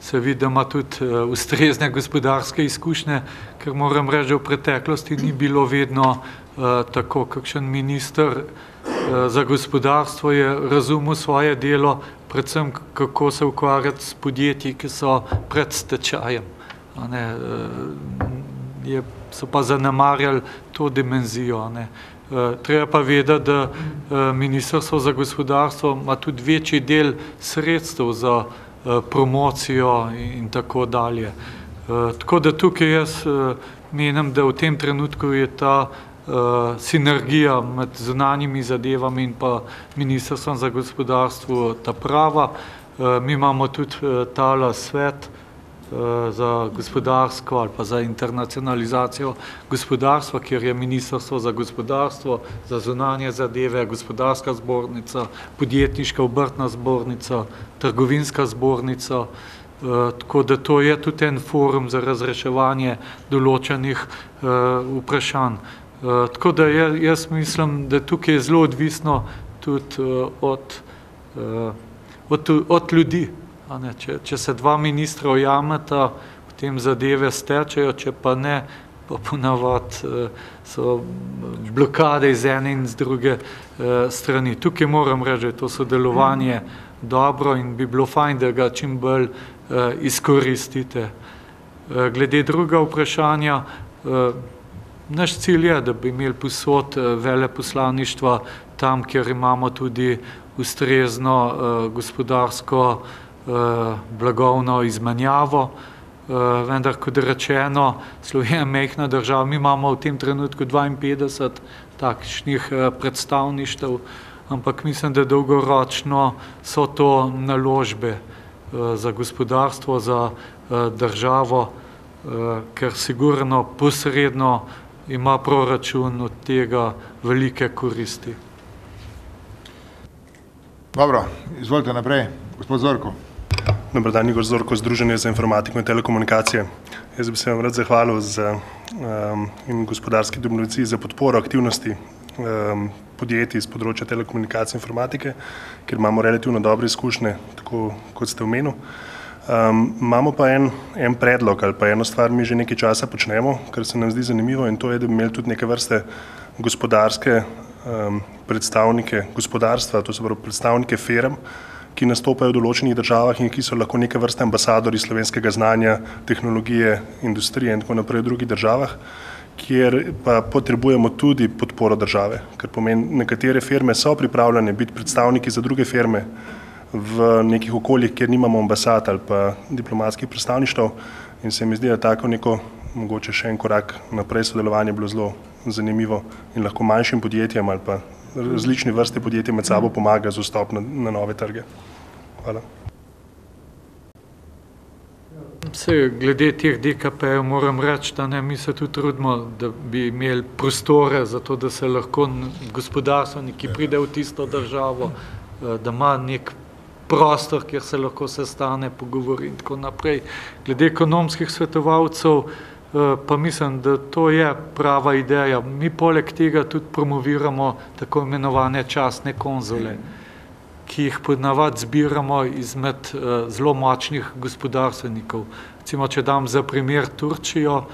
Se vidi, da ima tudi ustrezne gospodarske izkušnje, ker moram reči, da v preteklosti ni bilo vedno tako. Kakšen minister za gospodarstvo je razumel svoje delo, predvsem kako se ukvarjati s podjetji, ki so pred stečajem. So pa zanemarjali to dimenzijo. Treba pa vedeti, da Ministrstvo za gospodarstvo ima tudi večji del sredstev za promocijo in tako dalje. Tako da tukaj jaz menim, da v tem trenutku je ta sinergija med zunanjimi zadevami in pa Ministrstvom za gospodarstvo ta prava. Mi imamo tudi tale svet za gospodarsko ali pa za internacionalizacijo gospodarstva, kjer je Ministrstvo za gospodarstvo, za zunanje zadeve, gospodarska zbornica, podjetniška obrtna zbornica, trgovinska zbornica, tako da to je tudi en forum za razreševanje določenih vprašanj. Tako da jaz mislim, da tukaj je zelo odvisno tudi od ljudi. Če se dva ministra ujameta, potem zadeve stečejo, če pa ne, pa ponavadi so blokade iz ene in z druge strani. Tukaj moram reči, da je to sodelovanje dobro in bi bilo fajn, da ga čim bolj izkoristite. Glede druga vprašanja, naš cilj je, da bi imeli povsod veleposlaništva tam, kjer imamo tudi ustrezno gospodarsko blagovno izmenjavo, vendar, kot rečeno, Slovenija je majhna država, mi imamo v tem trenutku 52 takšnih predstavništev, ampak mislim, da dolgoročno so to naložbe za gospodarstvo, za državo, ker sigurno posredno ima proračun od tega velike koristi.
Dobro, izvolite naprej, gospod Zorko.
Dobar dan, Igor Zorko, Združenje za informatiko in telekomunikacije. Jaz bi se vam rad zahvalil in gospodarski diplomaciji za podporo aktivnosti podjetij iz področja telekomunikacije in informatike, ker imamo relativno dobre izkušnje, tako kot ste omenili. Imamo pa en predlog ali pa eno stvar mi že nekaj časa počnemo, kar se nam zdi zanimivo, in to je, da bi imeli tudi neke vrste gospodarske predstavnike gospodarstva, to se pravi predstavnike firm, ki nastopajo v določenih državah in ki so lahko neke vrste ambasadori slovenskega znanja, tehnologije, industrije in tako naprej v drugih državah, kjer pa potrebujemo tudi podporo države, ker pomeni, nekatere firme so pripravljene biti predstavniki za druge firme v nekih okoljih, kjer nimamo ambasad ali pa diplomatskih predstavništev, in se mi zdi, da tako neko mogoče še en korak naprej sodelovanje bilo zelo zanimivo in lahko manjšim podjetjem ali pa različni vrste podjetij med sabo pomaga za vstop na nove trge. Hvala.
Glede teh DKP-jev moram reči, da mi se tudi trudimo, da bi imeli prostore za to, da se lahko gospodarstveniki pride v tisto državo, da ima nek prostor, kjer se lahko sestane, pogovori in tako naprej. Glede ekonomskih svetovalcev pa mislim, da to je prava ideja. Mi poleg tega tudi promoviramo tako imenovane častne konzule, ki jih ponavadi zbiramo izmed zelo močnih gospodarstvenikov. Recimo, če dam za primer Turčijo,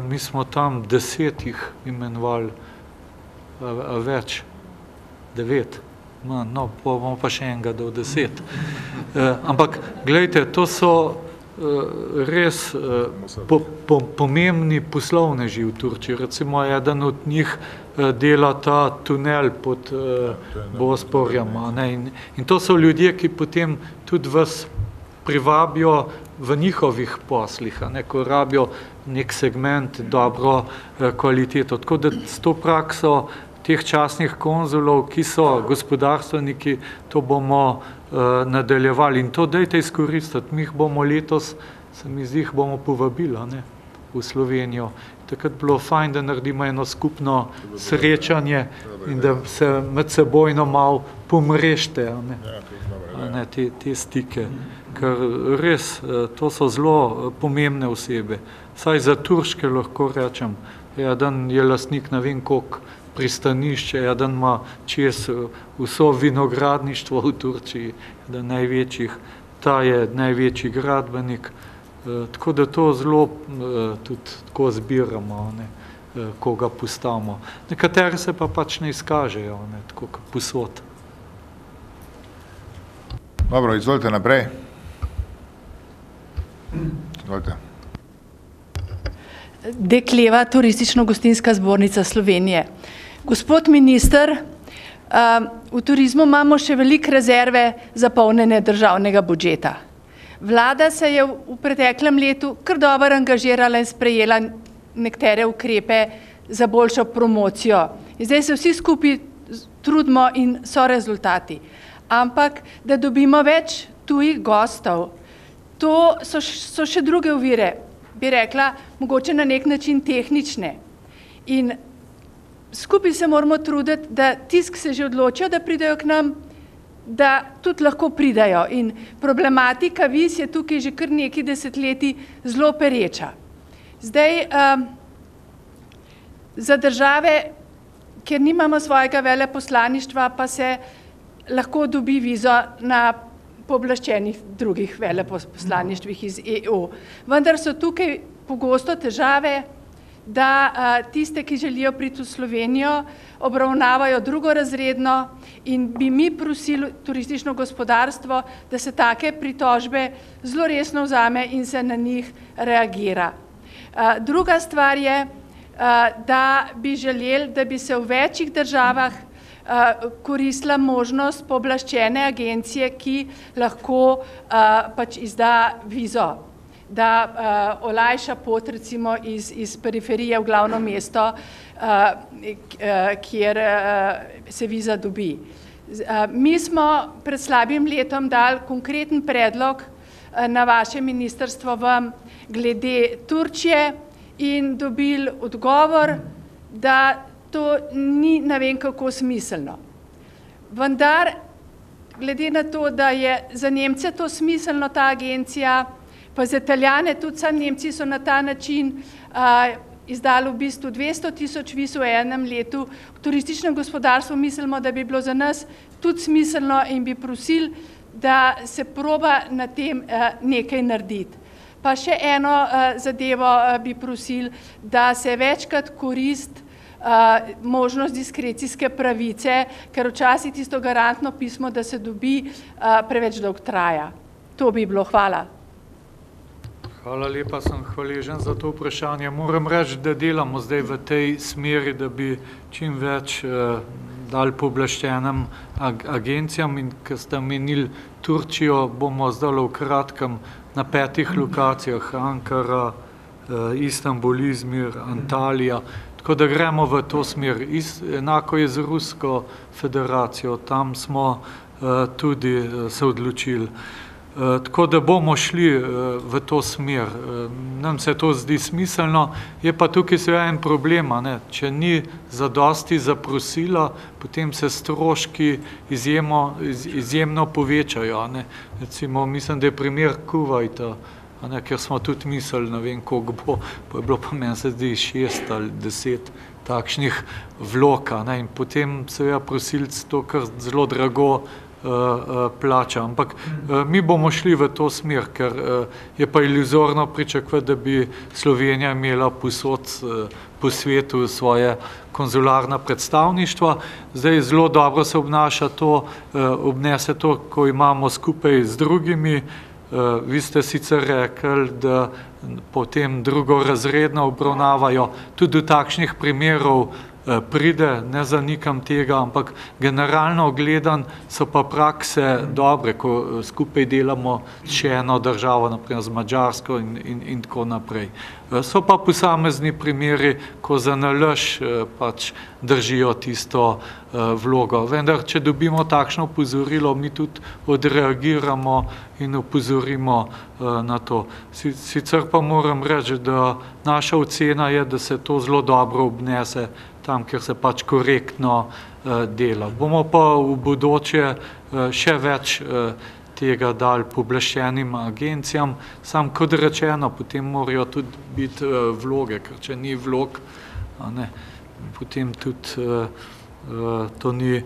mi smo tam 10 jih imenovali, več, 9. No, bomo pa še enega do 10. Ampak, gledajte, to so res pomembni poslovneži v Turčiji. Recimo, eden od njih dela ta tunel pod Bosporjem. In to so ljudje, ki potem tudi vas privabijo v njihovih poslih, ko rabijo nek segment, dobro kvaliteto. Tako da s to prakso teh častnih konzulov, ki so gospodarstveniki, to bomo nadaljevali. In to dajte izkoristiti. Mi jih bomo letos, se mi zdi, bomo povabili v Slovenijo. Takrat bilo fajn, da naredimo eno skupno srečanje in da se medsebojno malo pomrežite te stike. Ker res, to so zelo pomembne osebe. Saj za turške lahko rečem, eden je lastnik ne vem koliko pristanišče, eden ima čez vso vinogradništvo v Turčiji, eden največjih, ta je največji gradbenik, tako da to zelo tudi tako zbiramo, koga postavimo. Nekateri se pa pač ne izkažejo, tako kot posod.
Dobro, izvolite naprej. Izvolite.
Dekleva, Turistično-gostinska zbornica Slovenije. Gospod minister, v turizmu imamo še veliko rezerve za polnjenje državnega budžeta. Vlada se je v preteklem letu kar dobro angažirala in sprejela nekatere ukrepe za boljšo promocijo. Zdaj se vsi skupaj trudimo in so rezultati. Ampak, da dobimo več tujih gostov, to so še druge ovire, bi rekla, mogoče na nek način tehnične. In skupaj se moramo truditi, da tisk se že odločijo, da pridejo k nam, da tudi lahko pridajo. In problematika viz je tukaj že kar nekaj desetletij zelo pereča. Zdaj, za države, kjer nimamo svojega veleposlaništva, pa se lahko dobi vizo na pooblaščenih drugih veleposlaništvih iz EU. Vendar so tukaj pogosto težave, da tiste, ki želijo priti v Slovenijo, obravnavajo drugorazredno in bi mi prosili turistično gospodarstvo, da se take pritožbe zelo resno vzame in se na njih reagira. Druga stvar je, da bi želeli, da bi se v večjih državah koristila možnost pooblaščene agencije, ki lahko pač izda vizo, da olajša pot recimo iz periferije v glavno mesto, kjer se viza dobi. Mi smo pred slabim letom dali konkreten predlog na vaše ministrstvo vam glede Turčije in dobili odgovor, da to ni ne vem kako smiselno. Vendar, glede na to, da je za Nemce to smiselno ta agencija, pa za Italijane, tudi sami Nemci so na ta način izdali v bistvu 200 000 viz v enem letu. V turističnem gospodarstvu mislimo, da bi bilo za nas tudi smiselno in bi prosili, da se proba na tem nekaj narediti. Pa še eno zadevo bi prosili, da se večkrat koristi možnost diskrecijske pravice, ker včasih tisto garantno pismo, da se dobi, preveč dolgo traja. To bi bilo. Hvala.
Hvala lepa, sem hvaležen za to vprašanje. Moram reči, da delamo zdaj v tej smeri, da bi čim več dali pooblaščenim agencijam in ker ste omenili Turčijo, bomo zdaj v kratkem na 5 lokacijah, Ankara, Istanbul, Izmir, Antalija, tako da gremo v to smer. Enako je z Rusko federacijo, tam smo tudi se odločili. Tako da bomo šli v to smer. Nam se to zdi smiselno, je pa tukaj seveda en problem, če ni zadosti zaprosila, potem se stroški izjemno povečajo. Recimo, mislim, da je primer Kuvajta, ker smo tudi mislili, ne vem, koliko bo, pa je bilo pa meni se zdi 6 ali 10 takšnih vlog, in potem seveda prosilc to kar zelo drago plača. Ampak mi bomo šli v to smer, ker je pa iluzorno pričakovati, da bi Slovenija imela povsod po svetu svoje konzularna predstavništva. Zdaj zelo dobro se obnese to, ko imamo skupaj z drugimi. Vi ste sicer rekli, da potem drugorazredno obravnavajo. Tudi do takšnih primerov pride, ne zanikam tega, ampak generalno gledan so pa prakse dobre, ko skupaj delamo s še eno državo, naprimer z Madžarsko in tako naprej. So pa posamezni primeri, ko za nalaž pač držijo tisto vlogo. Vendar, če dobimo takšno opozorilo, mi tudi odreagiramo in opozorimo na to. Sicer pa moram reči, da naša ocena je, da se to zelo dobro obnese tam, kjer se pač korektno dela. Bomo pa v bodoče še več tega dali pooblaščenim agencijam. Sam kot rečeno, potem morajo tudi biti vloge, ker če ni vlog, potem tudi to ni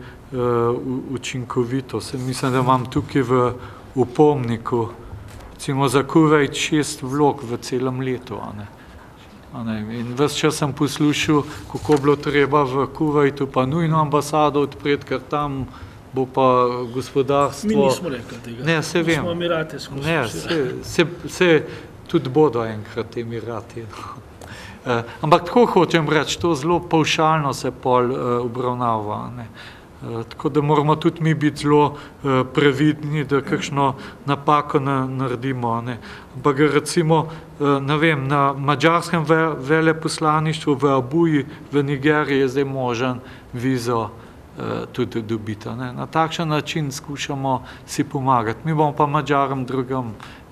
učinkovito. Mislim, da imam tukaj v opomniku, recimo za Kuvajt 6 vlog v celem letu. In ves čas sem poslušal, kako bilo treba v Kuvajtu pa nujno ambasado odpreti, ker tam bo pa gospodarstvo...
Mi nismo rekli tega.
Ne, se vem.
Smo Emirate skozi.
Ne, se tudi bodo enkrat Emirati. Ampak tako hočem reči, to zelo pavšalno se pol obravnava. Tako da moramo tudi mi biti zelo previdni, da kakšno napako naredimo. Ampak recimo, ne vem, na madžarskem veleposlaništvu v Abuji v Nigeriji je zdaj možen vizo tudi dobiti. Na takšen način skušamo si pomagati. Mi bomo pa Madžarom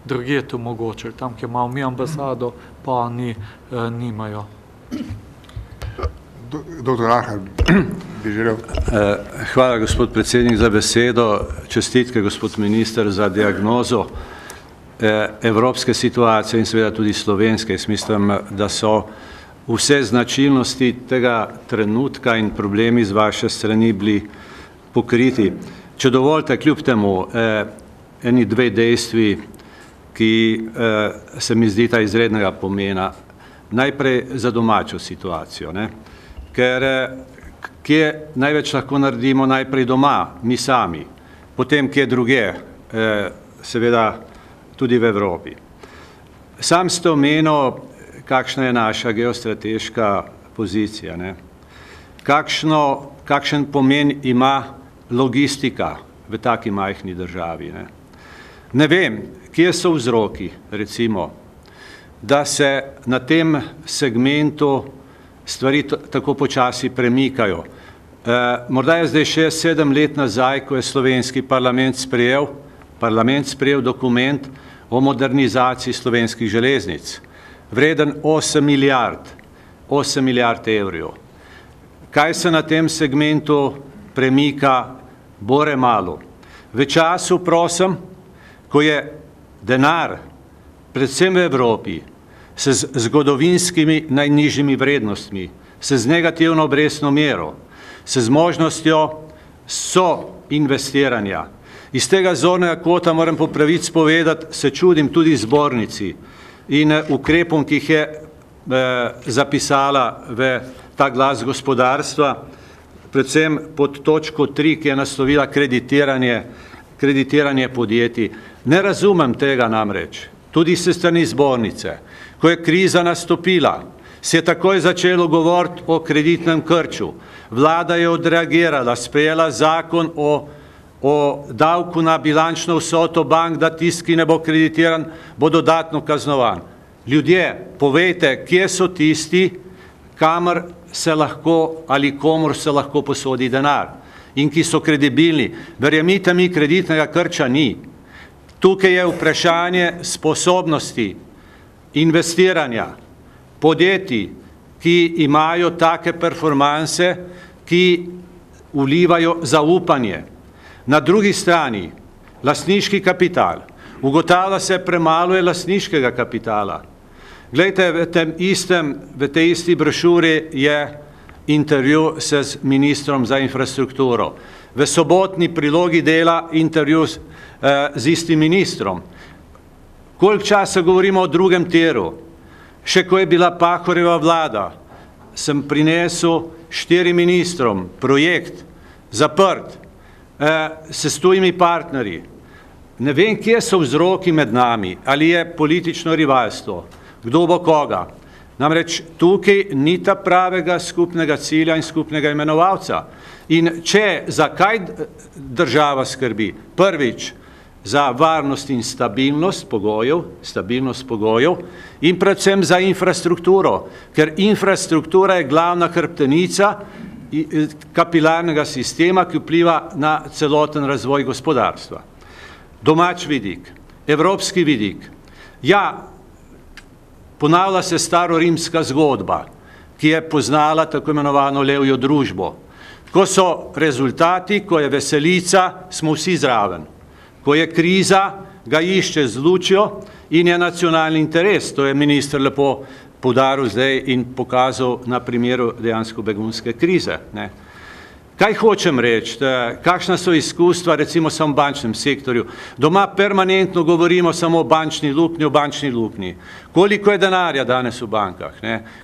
drugje to omogočili, tam, kjer imamo mi ambasado, pa oni nimajo.
Doktor Arhar bi želel.
Hvala, gospod predsednik, za besedo. Čestitke, gospod minister, za diagnozo evropske situacije in seveda tudi slovenske. Jaz mislim, da so vse značilnosti tega trenutka in problemi z vaše strani bili pokriti. Če dovolite, kljub temu, eni 2 dejstvi, ki se mi zdita izrednega pomena. Najprej za domačo situacijo, ker kje največ lahko naredimo najprej doma, mi sami, potem kje druge, seveda tudi v Evropi. Sam ste omenil, kakšna je naša geostrateška pozicija, kakšen pomen ima logistika v taki majhni državi. Ne vem, kje so vzroki, recimo, da se na tem segmentu stvari tako počasi premikajo. Morda je zdaj 6-7 let nazaj, ko je slovenski parlament sprejel dokument o modernizaciji slovenskih železnic, vreden 8 milijard evrov. Kaj se na tem segmentu premika, bore malo. V času, prosim, ko je denar, predvsem v Evropi, se z zgodovinskimi najnižjimi vrednostmi, se z negativno obrestno mero, se z možnostjo investiranja. Iz tega zornega kota moram po pravici povedati, se čudim tudi zbornici in ukrepom, ki jih je zapisala v ta glas gospodarstva, predvsem pod točko 3, ki je naslovila kreditiranje podjetij. Ne razumem tega namreč, tudi se strani zbornice. Ko je kriza nastopila, se je takoj začelo govoriti o kreditnem krču. Vlada je odreagirala, sprejela zakon o davku na bilančno vsoto bank, da tisti, ki ne bo kreditiran, bo dodatno kaznovan. Ljudje, povejte, kje so tisti, kamor se lahko ali komor se lahko posodi denar in ki so kredibilni. Verjemite mi, kreditnega krča ni. Tukaj je vprašanje sposobnosti investiranja podjetij, ki imajo take performanse, ki vlivajo zaupanje. Na drugi strani, lastniški kapital. Ugotavlja se, premalo je lastniškega kapitala. Glejte, v tej isti brošuri je intervju z ministrom za infrastrukturo. V sobotni prilogi Dela intervju z istim ministrom. Koliko časa govorimo o drugem tiru? Še ko je bila Pahorjeva vlada, sem prinesel 4 ministrom projekt zaprt s tujimi partnerji. Ne vem, kje so vzroki med nami, ali je politično rivalstvo, kdo bo koga. Namreč tukaj ni ta pravega skupnega cilja in skupnega imenovalca. In zakaj država skrbi? Prvič, za varnost in stabilnost pogojev in predvsem za infrastrukturo, ker infrastruktura je glavna hrbtenica kapilarnega sistema, ki vpliva na celoten razvoj gospodarstva. Domač vidik, evropski vidik. Ja, ponavlja se starorimska zgodba, ki je poznala tako imenovano levjo družbo. Ko so rezultati, ko je veselica, smo vsi zraven. Ko je kriza, ga išče z lučjo in je nacionalni interes. To je minister lepo poudaril zdaj in pokazal na primeru dejansko begunske krize. Kaj hočem reči? Kakšna so izkustva recimo samo v bančnem sektorju? Doma permanentno govorimo samo o bančni luknji. Koliko je denarja danes v bankah?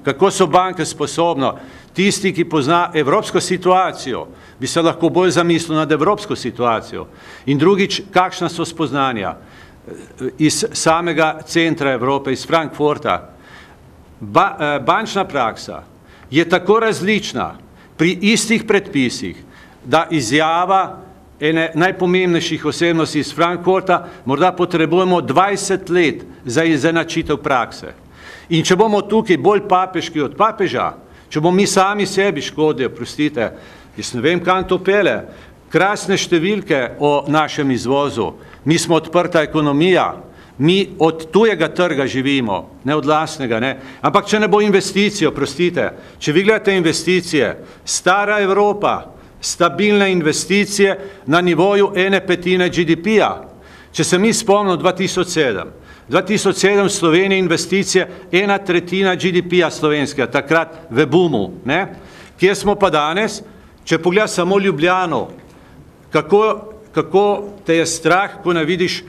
Kako so banke sposobne? Tisti, ki pozna evropsko situacijo, bi se lahko bolj zamislil nad evropsko situacijo. In drugič, kakšna so spoznanja iz samega centra Evrope, iz Frankfurta. Bančna praksa je tako različna pri istih predpisih, da izjava ene najpomembnejših osebnosti iz Frankfurta morda potrebujemo 20 let za izenačitev prakse. In če bomo tukaj bolj papeški od papeža, če bomo mi sami sebi škodili, oprostite, jaz ne vem, kam to pele, krasne številke o našem izvozu, mi smo odprta ekonomija, mi od tujega trga živimo, ne od lastnega, ne. Ampak če ne bo investicije, oprostite, če vi gledate investicije, stara Evropa, stabilne investicije na nivoju 1/5 GDP-ja. Če se mi spomnimo 2007 Slovenije investicije 1/3 GDP-ja slovenskega, takrat v boomu. Kje smo pa danes? Če pogledaš samo Ljubljano, kako te je strah, ko ne vidiš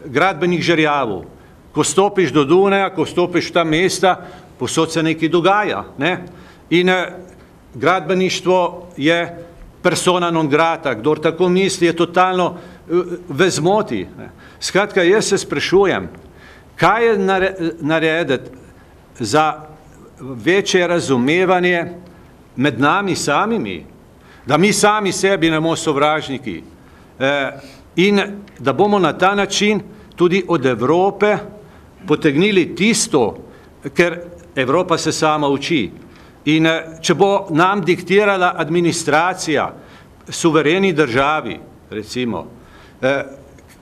gradbenih žerjavov. Ko stopiš do Dunaja, ko stopiš v ta mesta, povsod se nekaj dogaja. In gradbeništvo je persona non grata, kdor tako misli, je totalno v zmoti. Skratka, jaz se sprašujem, kaj je narediti za večje razumevanje med nami samimi, da mi sami sebi ne bomo sovražniki in da bomo na ta način tudi od Evrope potegnili tisto, ker Evropa se sama uči. In če bo nam diktirala administracija, suvereni državi, recimo,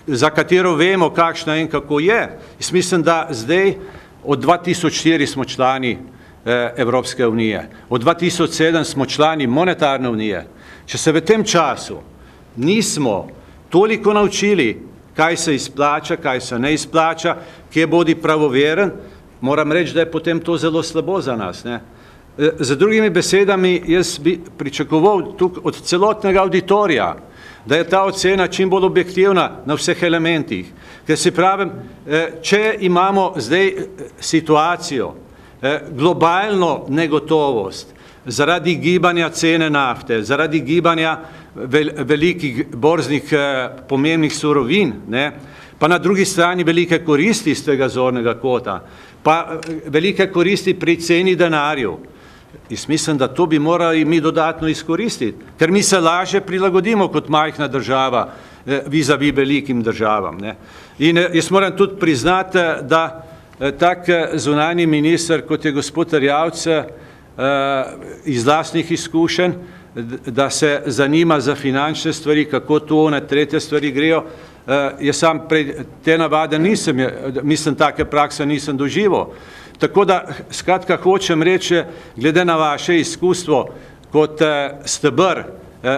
za katero vemo, kakšna in kako je. Jaz mislim, da zdaj od 2004 smo člani Evropske unije, od 2007 smo člani monetarne unije. Če se v tem času nismo toliko naučili, kaj se izplača, kaj se ne izplača, kje bodi pravoveren, moram reči, da je potem to zelo slabo za nas, ne. Z drugimi besedami, jaz bi pričakoval tukaj od celotnega auditorija, da je ta ocena čim bolj objektivna na vseh elementih. Ker si pravim, če imamo zdaj situacijo, globalno negotovost, zaradi gibanja cene nafte, zaradi gibanja velikih borznih pomembnih surovin, ne, pa na drugi strani velike koristi iz tega zornega kota, pa velike koristi pri ceni denarju. Jaz mislim, da to bi morali mi dodatno izkoristiti, ker mi se lažje prilagodimo kot majhna država vis-a-vis velikim državam, ne. In jaz moram tudi priznati, da tak zunanji minister, kot je gospod Erjavec, iz lastnih izkušenj, da se zanima za finančne stvari, kako to, one tretje stvari grejo, jaz sam prej te navade nisem, mislim, take prakse nisem doživel. Tako da, skratka, hočem reči, glede na vaše izkustvo, kot stebr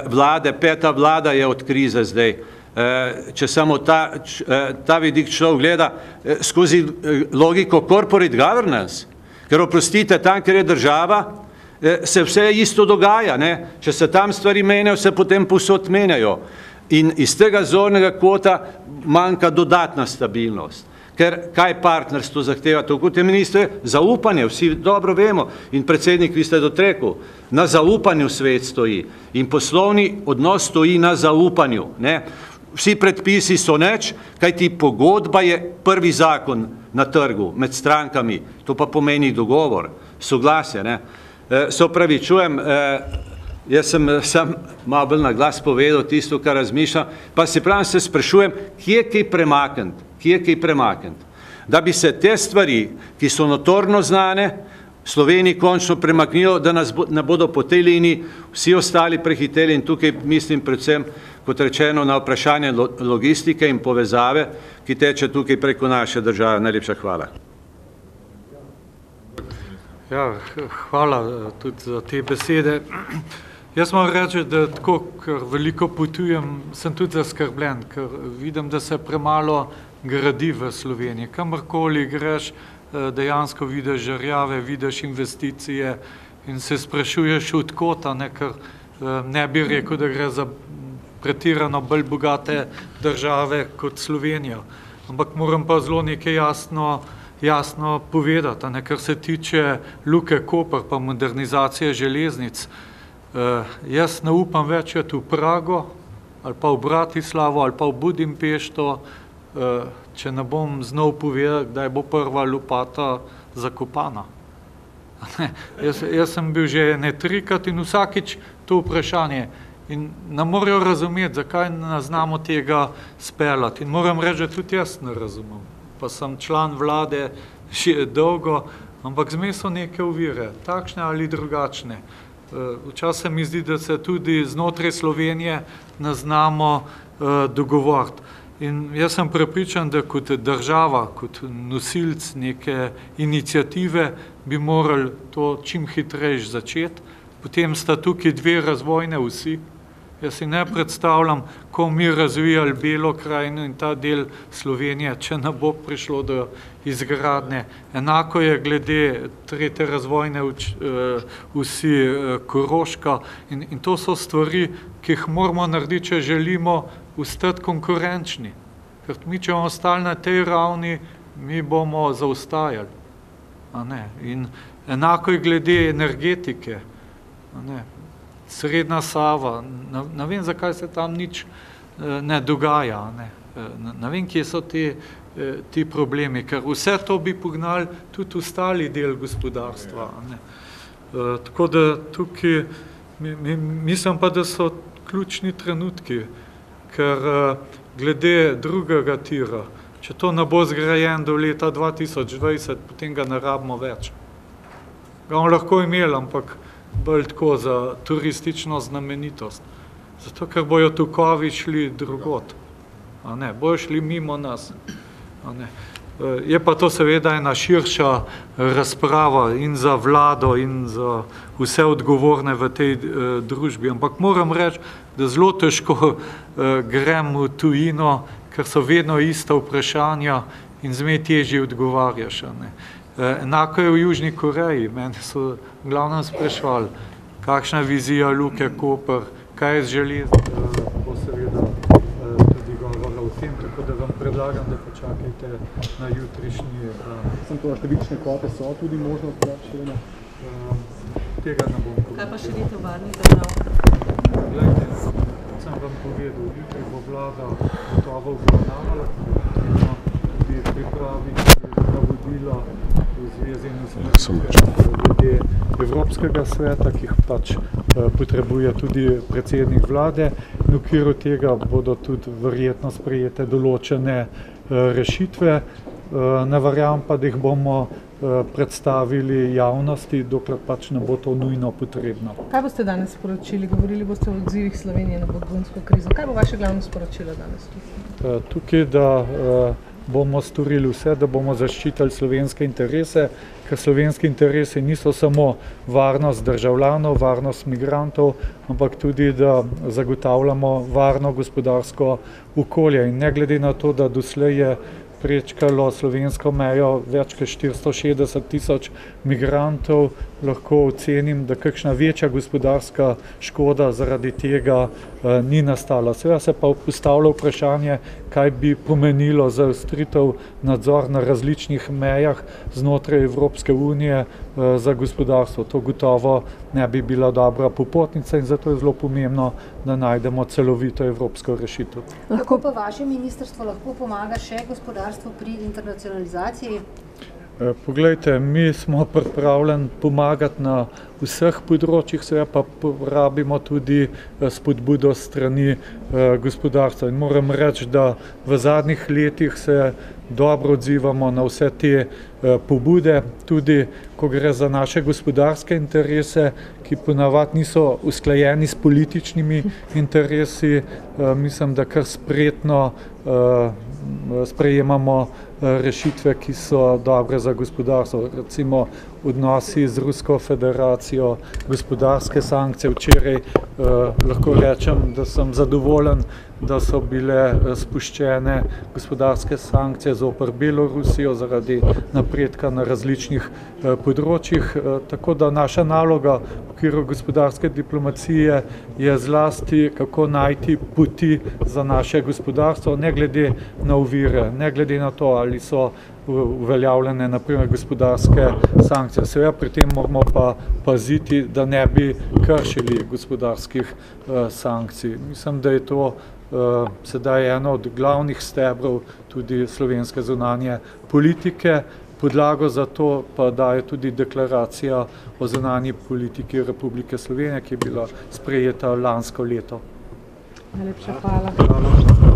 vlade, peta vlada je od krize zdaj, če samo ta vidik človek gleda skozi logiko corporate governance, ker oprostite, tam, ker je država, se vse isto dogaja, ne? Če se tam stvari menjajo, se potem povsod menjajo. In iz tega zornega kota manjka dodatna stabilnost. Ker kaj partnerstvo zahteva, tako kot je minister, zaupanje, vsi dobro vemo, in predsednik, vi ste dorekli, na zaupanju svet stoji in poslovni odnos stoji na zaupanju, ne. Vsi predpisi so nič, kajti pogodba je prvi zakon na trgu med strankami, to pa pomeni dogovor, soglasje, ne. Se opravičujem, jaz sem sam malo bolj na glas povedal tisto, kar razmišljam, pa se pravim, se sprašujem, kje je kaj premakniti, da bi se te stvari, ki so notorno znane, Sloveniji končno premaknilo, da nas ne bodo po tej liniji vsi ostali prehiteli in tukaj mislim predvsem, kot rečeno, na vprašanje logistike in povezave, ki teče tukaj preko naše države. Najlepša hvala.
Ja, hvala tudi za te besede. Jaz moram reči, da tako, ker veliko potujem, sem tudi zaskrbljen, ker vidim, da se premalo gradi v Sloveniji. Kamorkoli greš, dejansko vidiš žerjave, vidiš investicije in se sprašuješ od kota, ker ne bi rekel, da gre za pretirano bolj bogate države kot Slovenija. Ampak moram pa zelo nekaj jasno povedati, kar se tiče Luke Koper pa modernizacije železnic. Jaz ne upam več v Prago ali pa v Bratislavo ali pa v Budimpešto, če ne bom znal povedati, kdaj bo prva lopata zakopana. Jaz sem bil že ne trikrat in vsakič to vprašanje in ne morajo razumeti, zakaj ne znamo tega speljati. In moram reči, da tudi jaz ne razumem. Pa sem član vlade že dolgo, ampak zmes so neke ovire, takšne ali drugačne. Včasih mi zdi, da se tudi znotraj Slovenije ne znamo dogovoriti. In jaz sem prepričan, da kot država, kot nosilc neke iniciative bi morali to čim hitreje začeti. Potem sta tukaj dve razvojne osi. Jaz si ne predstavljam, ko mi razvijali Belo krajino in ta del Slovenije, če ne bo prišlo do izgradnje. Enako je glede tretje razvojne osi Koroška in to so stvari, ki jih moramo narediti, če želimo ostati konkurenčni. Ker mi, če bomo ostali na tej ravni, mi bomo zaostajali. In enako je glede energetike. Srednja Sava, ne vem, zakaj se tam nič ne dogaja. Ne vem, kje so ti problemi, ker vse to bi pognali tudi ostali del gospodarstva. Tako da tukaj Mislim pa, da so ključni trenutki, ker glede drugega tira, če to ne bo zgrajen do leta 2020, potem ga ne rabimo več. Ga bomo lahko imeli, ampak bolj tako za turistično znamenitost. Zato, ker bojo tokovi šli drugot. Bojo šli mimo nas. Je pa to seveda ena širša razprava in za vlado in za vse odgovorne v tej družbi. Ampak moram reči, da zelo težko grem v tujino, ker so vedno ista vprašanja in zmeraj težje odgovarjaš. Enako je v Južni Koreji. Mene so glavno spraševali, kakšna je vizija Luke Koper, kaj je železnico, bo seveda tudi govora o tem, tako da vam predlagam, da počakajte na jutrišnji.
Sem to, številčne kvote so tudi možnost,
tega ne bom povedal.
Kaj pa širitev varnih držav?
Glejte, sem vam povedal, jutri bo vlada gotovo obravnavala, tudi pripraviti navodila v zvezi glede Evropskega sveta, ki jih pač potrebuje tudi predsednik vlade. In v okviru tega bodo tudi verjetno sprejete določene rešitve. Ne verjamem pa, da jih bomo predstavili javnosti, dokler pač ne bo to nujno potrebno.
Kaj boste danes sporočili? Govorili boste o odzivih Slovenije na begunsko krizo. Kaj bo vaše glavno sporočilo danes?
Tukaj, da bomo storili vse, da bomo zaščitili slovenske interese, ker slovenski interesi niso samo varnost državljanov, varnost migrantov, ampak tudi, da zagotavljamo varno gospodarsko okolje. In ne glede na to, da doslej je prečkalo slovensko mejo več kot 460 tisoč migrantov, lahko ocenim, da kakšna večja gospodarska škoda zaradi tega ni nastala. Seveda se pa postavlja vprašanje, kaj bi pomenilo zaostritev nadzor na različnih mejah znotraj Evropske unije za gospodarstvo. To gotovo ne bi bila dobra popotnica in zato je zelo pomembno, da najdemo celovito evropsko rešitev.
Lahko pa vaše ministrstvo lahko pomaga še gospodarstvu pri internacionalizaciji?
Poglejte, mi smo pripravljeni pomagati na vseh področjih, seveda pa rabimo tudi spodbudo strani gospodarstva. In moram reči, da v zadnjih letih se dobro odzivamo na vse te pobude, tudi ko gre za naše gospodarske interese, ki ponavadi niso usklajeni s političnimi interesi. Mislim, da kar spretno sprejemamo rešitve, ki so dobre za gospodarstvo. Recimo odnosi z Rusko federacijo, gospodarske sankcije. Včeraj lahko rečem, da sem zadovoljen, da so bile spuščene gospodarske sankcije zoper Belorusijo zaradi napredka na različnih področjih. Tako da naša naloga v okviru gospodarske diplomacije je zlasti, kako najti poti za naše gospodarstvo, ne glede na ovire, ne glede na to, ali so uveljavljene naprimer gospodarske sankcije. Seveda pri tem moramo pa paziti, da ne bi kršili gospodarskih sankcij. Mislim, da je to sedaj eno od glavnih stebrov tudi slovenske zunanje politike. Podlago za to pa daje tudi deklaracija o zunanji politiki Republike Slovenije, ki je bila sprejeta lansko leto.
Najlepša hvala.